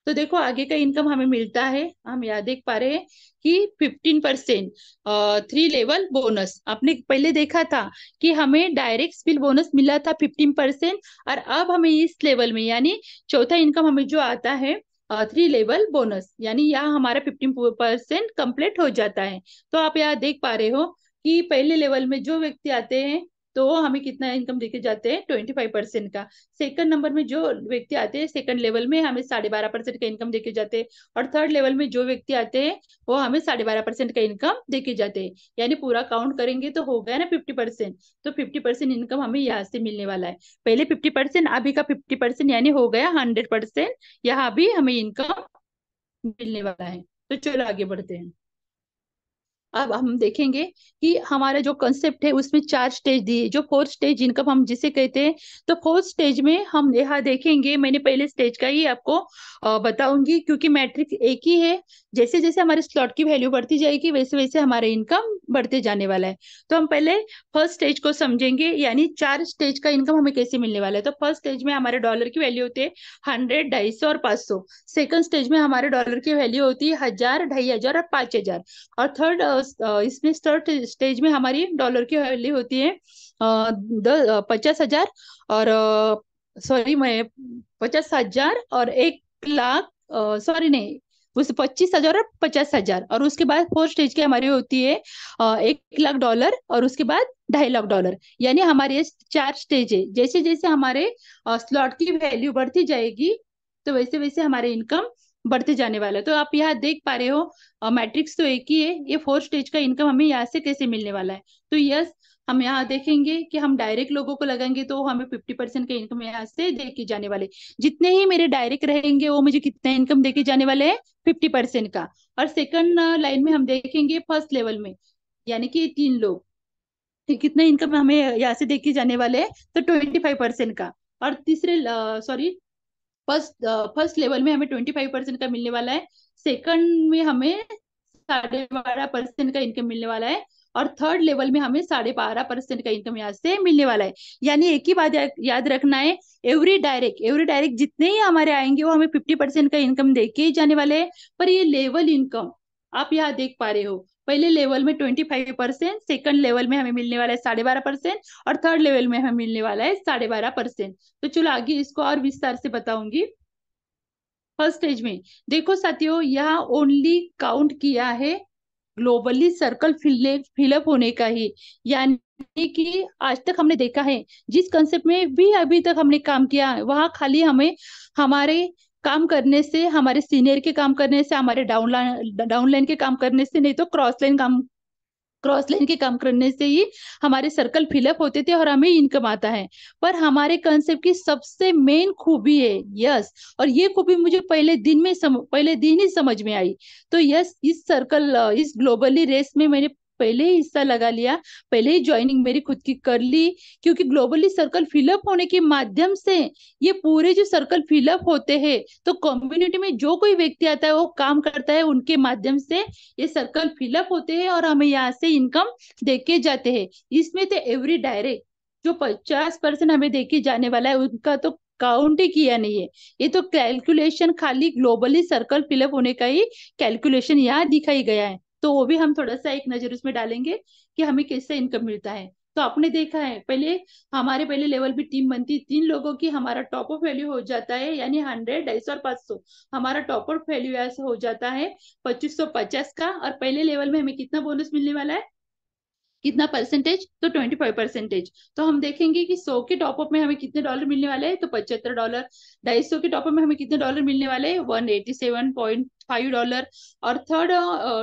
Speaker 2: तो देखो आगे का इनकम हमें मिलता है, हम यहाँ देख पा रहे हैं कि 15% 3 लेवल बोनस। आपने पहले देखा था कि हमें डायरेक्ट स्पिल बोनस मिला था 15%, और अब हमें इस लेवल में यानी चौथा इनकम हमें जो आता है 3 लेवल बोनस, यानी यहाँ हमारा 15% कंप्लीट हो जाता है। तो आप यहाँ देख पा रहे हो कि पहले लेवल में जो व्यक्ति आते हैं तो हमें कितना इनकम देके जाते हैं, 25% का। सेकंड नंबर में जो व्यक्ति आते हैं सेकंड लेवल में हमें 12.5% का इनकम देके जाते हैं, और थर्ड लेवल में जो व्यक्ति आते हैं वो हमें 12.5% का इनकम देके जाते हैं। यानी पूरा काउंट करेंगे तो हो गया ना 50%। तो 50% इनकम हमें यहाँ से मिलने वाला है, पहले 50%, अभी का 50%, यानी हो गया 100%। यहाँ भी हमें इनकम मिलने वाला है। तो चलो आगे बढ़ते हैं। अब हम देखेंगे कि हमारा जो कंसेप्ट है उसमें 4 स्टेज दिए, जो 4th स्टेज इनकम हम जिसे कहते हैं। तो 4th स्टेज में हम यहाँ देखेंगे, मैंने पहले स्टेज का ही आपको बताऊंगी, क्योंकि मैट्रिक्स एक ही है। जैसे जैसे हमारे स्लॉट की वैल्यू बढ़ती जाएगी वैसे वैसे हमारा इनकम बढ़ते जाने वाला है। तो हम पहले फर्स्ट स्टेज को समझेंगे, यानी 4 स्टेज का इनकम हमें कैसे मिलने वाला है। तो फर्स्ट स्टेज में हमारे डॉलर की वैल्यू होती है 100, 250 और 500। सेकंड स्टेज में हमारे डॉलर की वैल्यू होती है 1000, 2500 और 5000। और थर्ड इसमें थर्ड स्टेज में हमारी डॉलर की वैल्यू होती है 50,000 और सॉरी मैं 50,000 और 1 लाख, सॉरी नहीं, उस 25,000 और 50,000। और उसके बाद फोर्थ स्टेज की हमारी होती है $1 लाख और उसके बाद $2.5 लाख। यानी हमारे ये 4 स्टेज है। जैसे जैसे हमारे स्लॉट की वैल्यू बढ़ती जाएगी तो वैसे वैसे हमारे इनकम बढ़ते जाने वाला है। तो आप यहाँ देख पा रहे हो मैट्रिक्स तो एक ही है, ये 4th स्टेज का इनकम हमें यहाँ से कैसे मिलने वाला है। तो यस, हम यहाँ देखेंगे कि हम डायरेक्ट लोगों को लगाएंगे तो हमें 50% का इनकम यहाँ से दे के जाने वाले। जितने ही मेरे डायरेक्ट रहेंगे वो मुझे कितना इनकम दे के जाने वाले हैं, 50% का। और सेकंड लाइन में हम देखेंगे फर्स्ट लेवल में, यानी कि 3 लोग, कि कितना इनकम हमें यहाँ से दे के जाने वाले हैं, तो 25% का। और तीसरे, सॉरी, फर्स्ट फर्स्ट लेवल में हमें 25% का मिलने वाला है, सेकंड में हमें 12.5% का इनकम मिलने वाला है, और थर्ड लेवल में हमें 12.5% का इनकम यहाँ से मिलने वाला है। यानी एक ही बात याद रखना है, एवरी डायरेक्ट जितने ही हमारे आएंगे वो हमें 50% का इनकम देके ही जाने वाले हैं। पर ये लेवल इनकम आप यहाँ देख पा रहे हो, पहले लेवल में 25%, सेकंड लेवल में हमें मिलने वाला है 12.5%, और थर्ड लेवल में हमें मिलने वाला है 12.5%। तो चलो आगे इसको और विस्तार से बताऊंगी। फर्स्ट स्टेज में देखो साथियों, यहाँ ओनली काउंट किया है ग्लोबली सर्कल फिलअप होने का ही। यानी कि आज तक हमने देखा है जिस कंसेप्ट में भी अभी तक हमने काम किया है वहां खाली हमें हमारे काम करने से, हमारे सीनियर के काम करने से, हमारे डाउनलाइन के काम करने से, नहीं तो क्रॉस लाइन के काम करने से ही हमारे सर्कल फिलअप होते थे और हमें इनकम आता है। पर हमारे कंसेप्ट की सबसे मेन खूबी है यस, और ये खूबी मुझे पहले दिन ही समझ में आई। तो यस, इस ग्लोबली रेस में मैंने पहले ही हिस्सा लगा लिया, पहले ही ज्वाइनिंग मेरी खुद की कर ली, क्योंकि ग्लोबली सर्कल फिलअप होने के माध्यम से ये पूरे जो सर्कल फिलअप होते हैं, तो कम्युनिटी में जो कोई व्यक्ति आता है वो काम करता है, उनके माध्यम से ये सर्कल फिलअप होते हैं और हमें यहाँ से इनकम देके जाते हैं। इसमें तो एवरी डायरेक्ट जो 50% हमें देके जाने वाला है उनका तो काउंट ही किया नहीं है। ये तो कैलकुलेशन खाली ग्लोबली सर्कल फिलअप होने का ही कैलकुलेशन यहाँ दिखाई गया है। तो वो भी हम थोड़ा सा एक नजर उसमें डालेंगे कि हमें कैसे इनकम मिलता है। तो आपने देखा है हमारे पहले लेवल भी टीम बनती 3 लोगों की, हमारा टॉप ऑफ वैल्यू हो जाता है, यानी 100, 250 और 500। हमारा टॉप ऑफ वैल्यू ऐसा हो जाता है 2550 का। और पहले लेवल में हमें कितना बोनस मिलने वाला है, कितना परसेंटेज, तो 25%। तो हम देखेंगे कि 100 के टॉपअप में हमें कितने डॉलर मिलने वाले हैं, तो $75। 250 के टॉपअप में हमें कितने डॉलर मिलने वाले हैं, $187.5। और थर्ड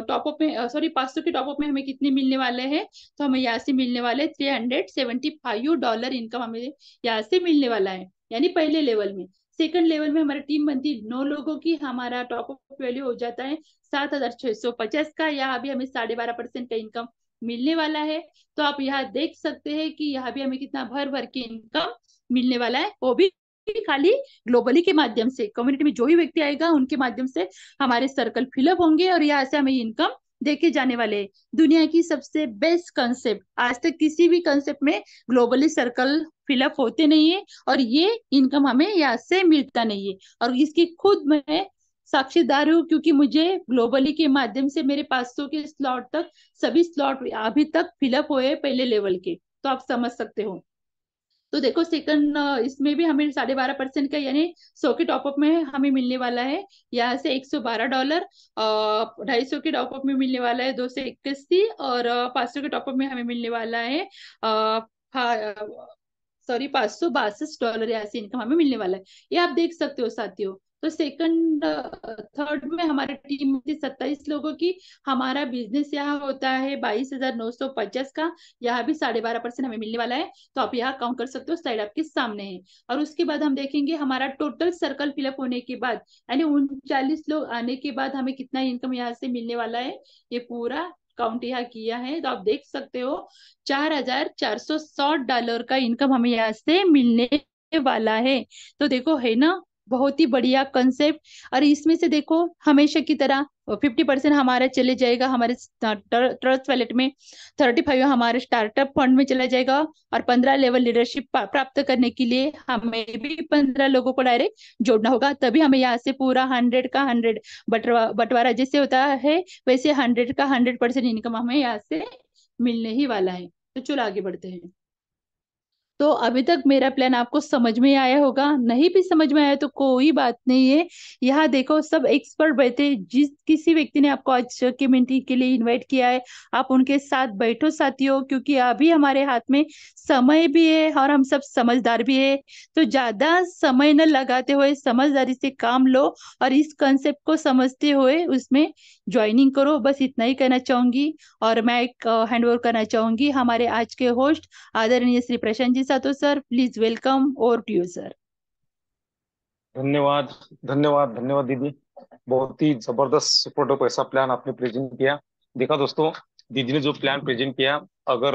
Speaker 2: टॉपअप में, सॉरी, 500 के टॉपअप में हमें कितने मिलने वाले हैं, तो हमें यहाँ से मिलने वाले $375 इनकम हमें यहाँ से मिलने वाला है, यानी पहले लेवल में। सेकंड लेवल में हमारी टीम बनती है 9 लोगों की, हमारा टॉपअप वैल्यू हो जाता है 7,650 का। यहाँ भी हमें 12.5% का इनकम मिलने वाला है। तो आप यहाँ देख सकते हैं कि यहाँ भी हमें कितना भर भर के इनकम मिलने वाला है, वो भी खाली ग्लोबली के माध्यम से। कम्युनिटी में जो भी व्यक्ति आएगा उनके माध्यम से हमारे सर्कल फिलअप होंगे और यहाँ से हमें इनकम देके जाने वाले हैं। दुनिया की सबसे बेस्ट कंसेप्ट, आज तक किसी भी कंसेप्ट में ग्लोबली सर्कल फिलअप होते नहीं है, और ये इनकम हमें यहाँ से मिलता नहीं है। और इसकी खुद मैं साक्षीदार हूँ, क्योंकि मुझे ग्लोबली के माध्यम से मेरे 500 के स्लॉट तक, सभी स्लॉट अभी तक फिलअप हुए पहले लेवल के, तो आप समझ सकते हो। तो देखो सेकंड इसमें भी हमें 12.5% का, यानी 100 के टॉपअप में हमें मिलने वाला है यहाँ से $112। 250 के टॉपअप में मिलने वाला है 281, और 500 के टॉपअप में हमें मिलने वाला है सॉरी $562 यहाँ से इनकम हमें मिलने वाला है। ये आप देख सकते हो साथियों। तो सेकंड थर्ड में हमारी टीम में 27 लोगों की, हमारा बिजनेस यहाँ होता है 22,950 का। यहाँ भी 12.5% हमें मिलने वाला है, तो आप यहाँ काउंट कर सकते हो, स्लाइड आपके सामने है। और उसके बाद हम देखेंगे हमारा टोटल सर्कल फिलअप होने के बाद, यानी 39 लोग आने के बाद हमें कितना इनकम यहाँ से मिलने वाला है, ये पूरा काउंट यहाँ किया है, तो आप देख सकते हो $4,460 का इनकम हमें यहाँ से मिलने वाला है। तो देखो है ना, बहुत ही बढ़िया कंसेप्ट। और इसमें से देखो हमेशा की तरह 50% हमारा चले जाएगा हमारे ट्रस्ट वैलेट में, 35 हमारे स्टार्टअप फंड में चला जाएगा, और 15 लेवल लीडरशिप प्राप्त करने के लिए हमें भी 15 लोगों को डायरेक्ट जोड़ना होगा, तभी हमें यहाँ से पूरा 100 का 100 बंटवारा जैसे होता है, वैसे 100 का 100% इनकम हमें यहाँ से मिलने ही वाला है। तो चलो आगे बढ़ते हैं। तो अभी तक मेरा प्लान आपको समझ में आया होगा, नहीं भी समझ में आया तो कोई बात नहीं है। यहाँ देखो सब एक्सपर्ट बैठे, जिस किसी व्यक्ति ने आपको आज की मीटिंग के लिए इनवाइट किया है, आप उनके साथ बैठो साथियों, क्योंकि अभी हमारे हाथ में समय भी है और हम सब समझदार भी है। तो ज्यादा समय न लगाते हुए समझदारी से काम लो, और इस कंसेप्ट को समझते हुए उसमें ज्वाइनिंग करो, बस इतना ही कहना चाहूंगी। और मैं एक हैंड ओवर करना चाहूंगी हमारे आज के होस्ट आदरणीय श्री प्रशांत जी सातो सर, प्लीज वेलकम, और टू यू सर।
Speaker 1: धन्यवाद, धन्यवाद, धन्यवाद दीदी। बहुत ही जबरदस्त सुपर डुपर ऐसा प्लान आपने प्रेजेंट किया। देखा दोस्तों, दीदी ने जो प्लान प्रेजेंट किया, अगर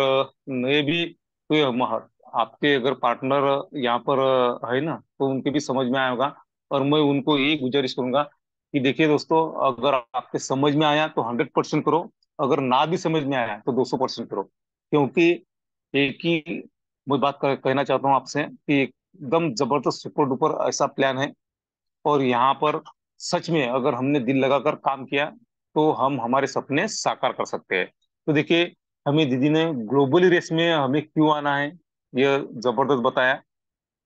Speaker 1: मैं भी कोई आपके अगर पार्टनर यहाँ पर है ना, तो उनके भी समझ में आया होगा। और मैं उनको यही गुजारिश करूंगा कि देखिए दोस्तों, अगर आपके समझ में आया तो 100% करो, अगर ना भी समझ में आया तो 200% करो। क्योंकि एक ही मैं बात कहना चाहता हूँ आपसे कि एकदम जबरदस्त सुपर डुपर ऐसा प्लान है। और यहाँ पर सच में अगर हमने दिल लगाकर काम किया तो हम हमारे सपने साकार कर सकते हैं। तो देखिए, हमें दीदी ने ग्लोबली रेस में हमें क्यों आना है, यह जबरदस्त बताया।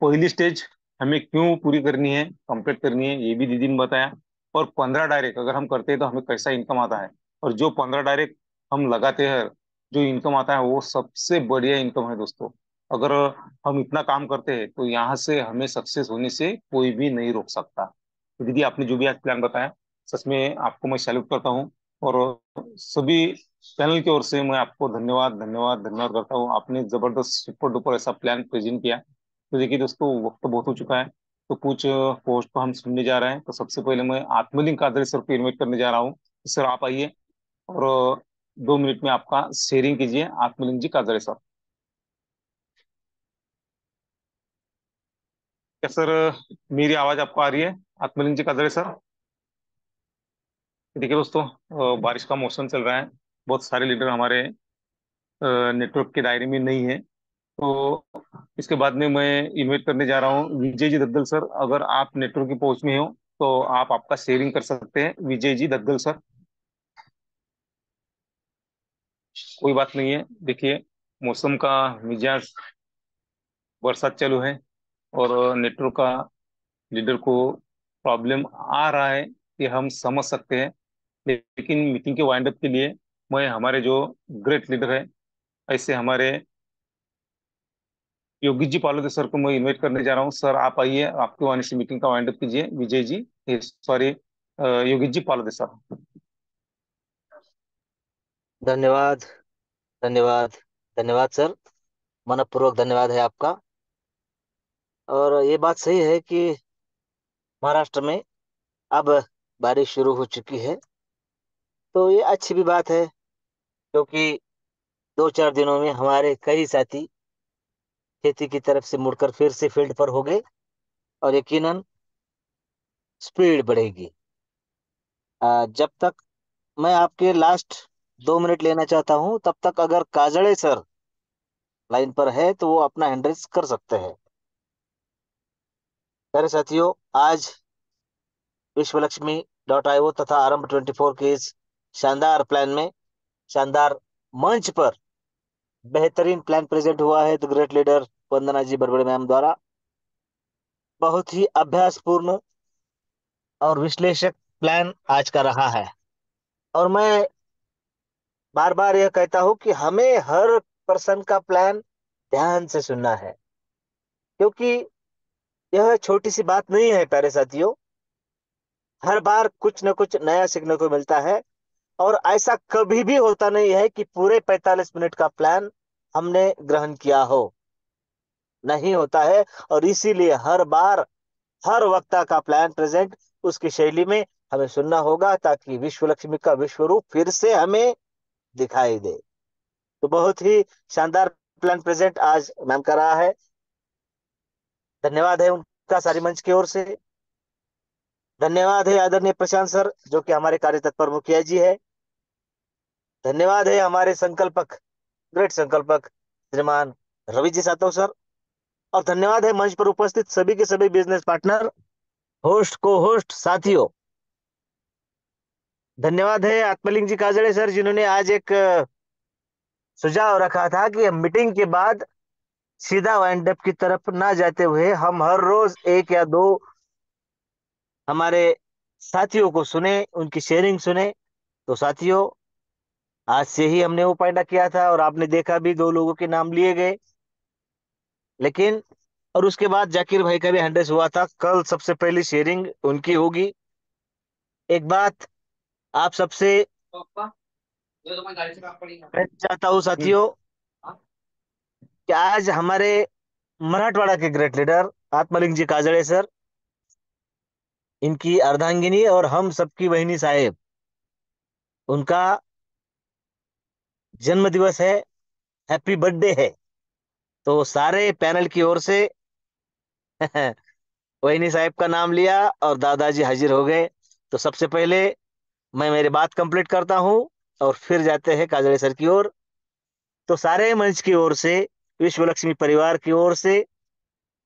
Speaker 1: पहली स्टेज हमें क्यों पूरी करनी है, कंप्लीट करनी है, ये भी दीदी ने बताया। और 15 डायरेक्ट अगर हम करते हैं तो हमें कैसा इनकम आता है, और जो 15 डायरेक्ट हम लगाते हैं, जो इनकम आता है वो सबसे बढ़िया इनकम है दोस्तों। अगर हम इतना काम करते हैं तो यहाँ से हमें सक्सेस होने से कोई भी नहीं रोक सकता। तो दीदी, आपने जो भी आज प्लान बताया, सच में आपको मैं सैल्यूट करता हूँ। और सभी पैनल की ओर से मैं आपको धन्यवाद, धन्यवाद, धन्यवाद करता हूँ। आपने जबरदस्त सुपर डुपर ऐसा प्लान प्रेजेंट किया। तो देखिए दोस्तों, वक्त तो बहुत हो चुका है, तो कुछ पोस्ट को हम सुनने जा रहे हैं। तो सबसे पहले मैं आत्मलिंग कादरी सर को इनवाइट करने जा रहा हूँ। सर आप आइए, और 2 मिनट में आपका शेयरिंग कीजिए, आत्मलिंग जी कादरी सर। क्या सर, मेरी आवाज आपको आ रही है, आत्मलिंग जी कादरी सर? देखिए दोस्तों, बारिश का मौसम चल रहा है, बहुत सारे लीडर हमारे नेटवर्क के दायरे में नहीं है। तो इसके बाद में मैं इनवाइट करने जा रहा हूँ विजय जी दद्दल सर। अगर आप नेटवर्क की पहुंच में हो तो आप आपका शेयरिंग कर सकते हैं, विजय जी दद्दल सर। कोई बात नहीं है, देखिए मौसम का मिजाज, बरसात चालू है, और नेटवर्क का लीडर को प्रॉब्लम आ रहा है, ये हम समझ सकते हैं। लेकिन मीटिंग के वाइंड अप के लिए मैं हमारे जो ग्रेट लीडर है, ऐसे हमारे योगी जी पालोदे सर को मैं इनवाइट करने जा रहा हूँ। सर आप आइए, आपके आने से मीटिंग का वाइंड अप कीजिए। Vijay ji, sorry, Yogi ji Palode sir.
Speaker 3: धन्यवाद। धन्यवाद। धन्यवाद सर। मनपूर्वक धन्यवाद है आपका। और ये बात सही है कि महाराष्ट्र में अब बारिश शुरू हो चुकी है। तो ये अच्छी भी बात है, क्योंकि 2-4 दिनों में हमारे कई साथी खेती की तरफ से मुड़कर फिर से फील्ड पर हो गए, और यकीनन स्पीड बढ़ेगी। जब तक मैं आपके लास्ट 2 मिनट लेना चाहता हूं, तब तक अगर काजड़े सर लाइन पर है तो वो अपना हैंड रेस कर सकते हैं। प्यारे साथियों, आज विश्व लक्ष्मी .io तथा आरंभ 24 के इस शानदार प्लान में, शानदार मंच पर बेहतरीन प्लान प्रेजेंट हुआ है the great leader Vandana ji Barbade ma'am द्वारा। बहुत ही अभ्यासपूर्ण और विश्लेषक प्लान आज का रहा है। और मैं बार बार यह कहता हूं कि हमें हर पर्सन का प्लान ध्यान से सुनना है, क्योंकि यह छोटी सी बात नहीं है प्यारे साथियों। हर बार कुछ न कुछ नया सीखने को मिलता है। और ऐसा कभी भी होता नहीं है कि पूरे 45 मिनट का प्लान हमने ग्रहण किया हो, नहीं होता है। और इसीलिए हर बार हर वक्ता का प्लान प्रेजेंट उसकी शैली में हमें सुनना होगा, ताकि विश्व लक्ष्मी का विश्व रूप फिर से हमें दिखाई दे। तो बहुत ही शानदार प्लान प्रेजेंट आज मैम का रहा है। धन्यवाद है उनका सारी मंच की ओर से। धन्यवाद है आदरणीय प्रशांत सर, जो कि हमारे कार्य तत्पर मुखिया जी है। धन्यवाद है हमारे संकल्पक, ग्रेट संकल्पक श्रीमान रवि जी सातव सर। और धन्यवाद है मंच पर उपस्थित सभी के सभी बिजनेस पार्टनर, होस्ट, को होस्ट, साथियों। धन्यवाद है आत्मलिंग जी काजड़े सर, जिन्होंने आज एक सुझाव रखा था कि हम मीटिंग के बाद सीधा वाइंड अप की तरफ ना जाते हुए हम हर रोज एक या दो हमारे साथियों को सुने, उनकी शेयरिंग सुने। तो साथियों, आज से ही हमने वो पॉइंट किया था, और आपने देखा भी 2 लोगों के नाम लिए गए। लेकिन और उसके बाद जाकिर भाई का भी 100 हुआ था। कल सबसे पहली शेयरिंग उनकी होगी। एक बात आप सबसे मैं चाहता हूँ
Speaker 1: हम्म।
Speaker 3: साथियों, कि आज हमारे मराठवाड़ा के ग्रेट लीडर आत्मलिंग जी काजड़े सर, इनकी अर्धांगिनी और हम सबकी बहनी साहेब, उनका जन्म दिवस है, हैप्पी बर्थडे है। तो सारे पैनल की ओर से वहीनी साहब का नाम लिया और दादाजी हाजिर हो गए। तो सबसे पहले मैं मेरी बात कंप्लीट करता हूं, और फिर जाते हैं काजड़े सर की ओर। तो सारे मंच की ओर से, विश्व लक्ष्मी परिवार की ओर से,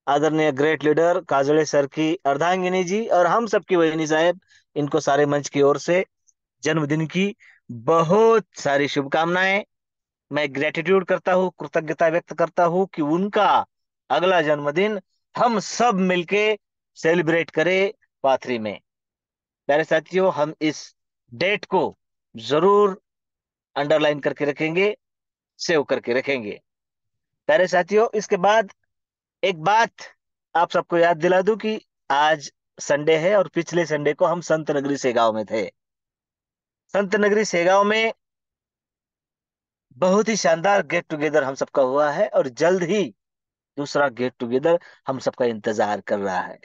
Speaker 3: आदरणीय ग्रेट लीडर काजड़े सर की अर्धांगिनी जी और हम सबकी वहीनी साहब, इनको सारे मंच की ओर से जन्मदिन की बहुत सारी शुभकामनाएं। मैं ग्रेटिट्यूड करता हूँ, कृतज्ञता व्यक्त करता हूँ कि उनका अगला जन्मदिन हम सब मिलके सेलिब्रेट करें पाथरी में। प्यारे साथियों, हम इस डेट को जरूर अंडरलाइन करके रखेंगे, सेव करके रखेंगे। प्यारे साथियों, इसके बाद एक बात आप सबको याद दिला दूं कि आज संडे है, और पिछले संडे को हम संत नगरी सेगांव में थे। संत नगरी सेगांव में बहुत ही शानदार गेट टुगेदर हम सबका हुआ है, और जल्द ही दूसरा गेट टुगेदर हम सबका इंतजार कर रहा है।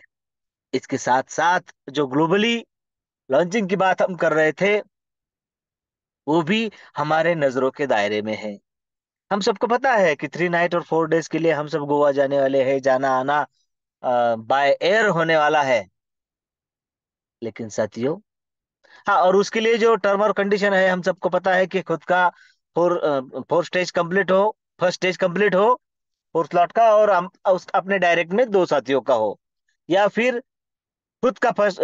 Speaker 3: इसके साथ साथ जो ग्लोबली लॉन्चिंग की बात हम कर रहे थे, वो भी हमारे नजरों के दायरे में है। हम सबको पता है कि 3 नाइट और 4 डेज के लिए हम सब गोवा जाने वाले हैं, जाना आना बाय एयर होने वाला है। लेकिन साथियों, हाँ, और उसके लिए जो टर्म और कंडीशन है, हम सबको पता है कि खुद का फोर फोर स्टेज कंप्लीट हो, फर्स्ट स्टेज कंप्लीट हो, फोर स्लॉट का, और हम अपने डायरेक्ट में 2 साथियों का हो, या फिर खुद का फर्स्ट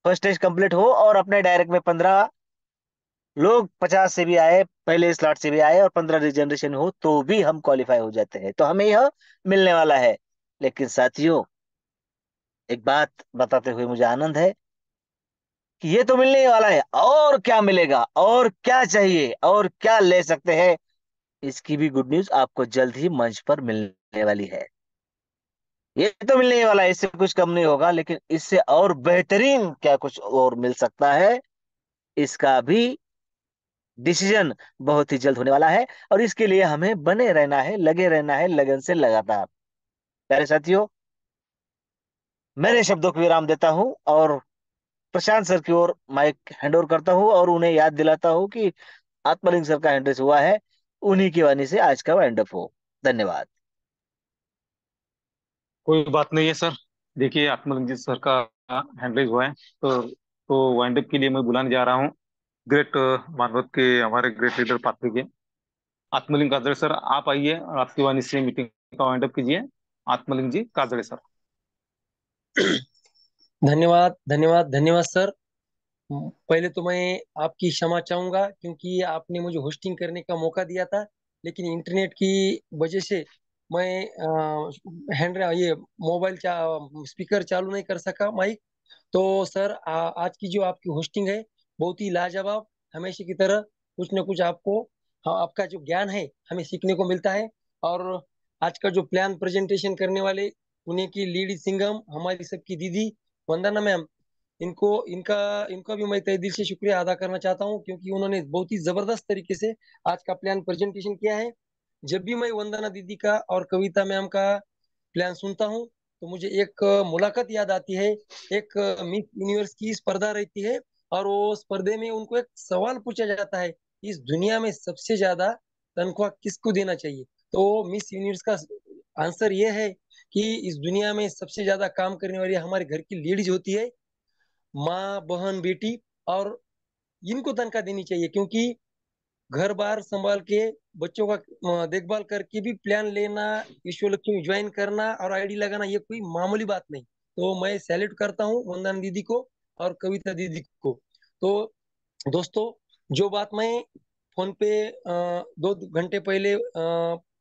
Speaker 3: स्टेज कंप्लीट हो और अपने डायरेक्ट में 15 लोग, 50 से भी आए, पहले स्लॉट से भी आए, और 15 रिजनरेशन हो, तो भी हम क्वालिफाई हो जाते हैं। तो हमें यह मिलने वाला है। लेकिन साथियों, एक बात बताते हुए मुझे आनंद है कि ये तो मिलने ही वाला है, और क्या मिलेगा, और क्या चाहिए, और क्या ले सकते हैं, इसकी भी गुड न्यूज आपको जल्द ही मंच पर मिलने वाली है। ये तो मिलने ही वाला है, इससे कुछ कम नहीं होगा, लेकिन इससे और बेहतरीन क्या कुछ और मिल सकता है, इसका भी डिसीजन बहुत ही जल्द होने वाला है। और इसके लिए हमें बने रहना है, लगे रहना है, लगन से लगातार। प्यारे साथियों, मेरे शब्दों को विराम देता हूं और प्रशांत सर की ओर माइक हैंड ओवर करता हूं और उन्हें याद दिलाता हूं कि आत्मलिंग सर का हैंडरेस हुआ है, उन्हीं की वाणी से आज का वाइंड अप हो। धन्यवाद।
Speaker 1: कोई बात नहीं है सर। देखिए, आत्मरंजित सर का हैंडलिंग हुआ है, तो वाइंड अप के लिए मैं बुलाने जा रहा हूँ ग्रेट भागवत के हमारे ग्रेट लीडर पात्री के आत्मलिंग काजड़े सर। आप आइए और आपकी वाणी से मीटिंग का वाइंड अप कीजिए। आत्मलिंग जी काजड़े सर।
Speaker 4: धन्यवाद धन्यवाद धन्यवाद सर। पहले तो मैं आपकी क्षमा चाहूंगा क्योंकि आपने मुझे होस्टिंग करने का मौका दिया था, लेकिन इंटरनेट की वजह से मैं हैंड ये मोबाइल स्पीकर चालू नहीं कर सका, माइक। तो सर आज की जो आपकी होस्टिंग है बहुत ही लाजवाब, हमेशा की तरह कुछ न कुछ आपको, हाँ, आपका जो ज्ञान है हमें सीखने को मिलता है। और आज का जो प्लान प्रेजेंटेशन करने वाले, उन्हें की लीड सिंगम हमारी सबकी दीदी वंदना मैम, इनको इनका इनका भी मैं तहे दिल से शुक्रिया अदा करना चाहता हूँ क्योंकि उन्होंने बहुत ही जबरदस्त तरीके से आज का प्लान प्रेजेंटेशन किया है। जब भी मैं वंदना दीदी का और कविता मैम का प्लान सुनता हूँ तो मुझे एक मुलाकात याद आती है। एक मिस यूनिवर्स की स्पर्धा रहती है और वो स्पर्धे में उनको एक सवाल पूछा जाता है, इस दुनिया में सबसे ज्यादा तनख्वाह किसको देना चाहिए। तो मिस यूनिवर्स का आंसर ये है कि इस दुनिया में सबसे ज्यादा काम करने वाली हमारे घर की लेडीज होती है, माँ बहन बेटी। और इनको तनख्वाह देनी चाहिए क्योंकि घर बार संभाल के बच्चों का देखभाल करके भी प्लान लेना, विश्व लक्ष्मी ज्वाइन करना और आईडी लगाना ये कोई मामूली बात नहीं। तो मैं सैल्यूट करता हूँ वंदना दीदी को और कविता दीदी को। तो दोस्तों, जो बात मैं फोन पे 2 घंटे पहले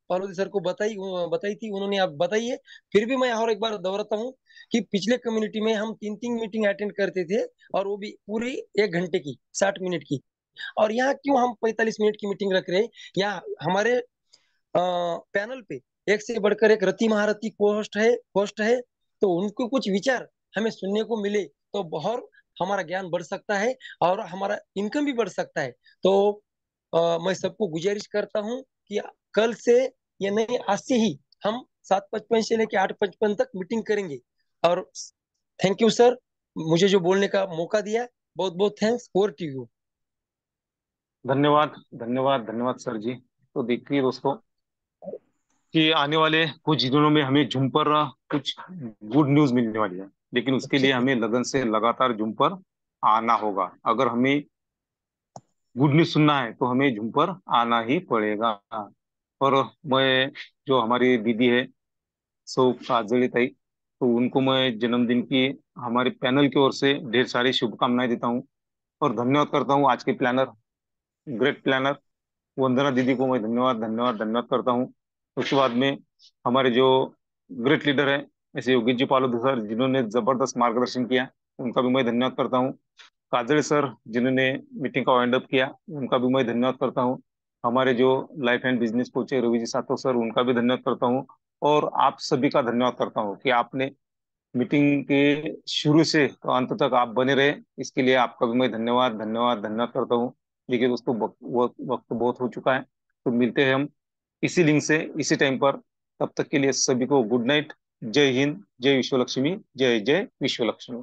Speaker 4: पार्वती सर को बताई थी, उन्होंने आप बताई है। फिर भी मैं और एक बार दोहराता हूँ कि पिछले कम्युनिटी में हम 3 3 मीटिंग अटेंड करते थे और वो भी पूरी 1 घंटे की, 60 मिनट की। और यहाँ क्यों हम 45 मिनट की मीटिंग रख रहे हैं? यहाँ हमारे पैनल पे एक से बढ़कर एक रति महारथी होस्ट है। तो उनको कुछ विचार हमें सुनने को मिले तो बहुत हमारा ज्ञान बढ़ सकता है और हमारा इनकम भी बढ़ सकता है। तो मैं सबको गुजारिश करता हूँ कि कल से या नहीं आज से ही हम 7:55 से लेकर 8:55 तक मीटिंग करेंगे। और थैंक यू सर, मुझे जो बोलने का मौका दिया, बहुत बहुत थैंक्स। Over to you.
Speaker 1: धन्यवाद धन्यवाद धन्यवाद सर जी। तो देखिए दोस्तों कि आने वाले कुछ दिनों में हमें झूम पर कुछ गुड न्यूज मिलने वाली है, लेकिन उसके लिए हमें लगन से लगातार झूम पर आना होगा। अगर हमें गुड न्यूज सुनना है तो हमें झूम पर आना ही पड़ेगा। और मैं, जो हमारी दीदी है सो काजली ताई, तो उनको मैं जन्मदिन की हमारे पैनल की ओर से ढेर सारी शुभकामनाएं देता हूँ और धन्यवाद करता हूँ आज के प्लानर, ग्रेट प्लानर वंदना दीदी को मैं धन्यवाद धन्यवाद धन्यवाद करता हूँ। उसके बाद में हमारे जो ग्रेट लीडर है ऐसे योगेश जी पालोद सर, जिन्होंने जबरदस्त मार्गदर्शन किया, उनका भी मैं धन्यवाद करता हूँ। काजल सर, जिन्होंने मीटिंग का वाइंड अप किया, उनका भी मैं धन्यवाद करता हूँ। हमारे जो लाइफ एंड बिजनेस कोच है रवि जी सातो सर, उनका भी धन्यवाद करता हूँ। और आप सभी का धन्यवाद करता हूँ कि आपने मीटिंग के शुरू से तो अंत तक आप बने रहे, इसके लिए आपका भी मैं धन्यवाद धन्यवाद धन्यवाद करता हूँ। देखिए दोस्तों, वक्त बहुत हो चुका है, तो मिलते हैं हम इसी लिंक से इसी टाइम पर। तब तक के लिए सभी को गुड नाइट। जय हिंद, जय विश्व लक्ष्मी, जय जय विश्व लक्ष्मी।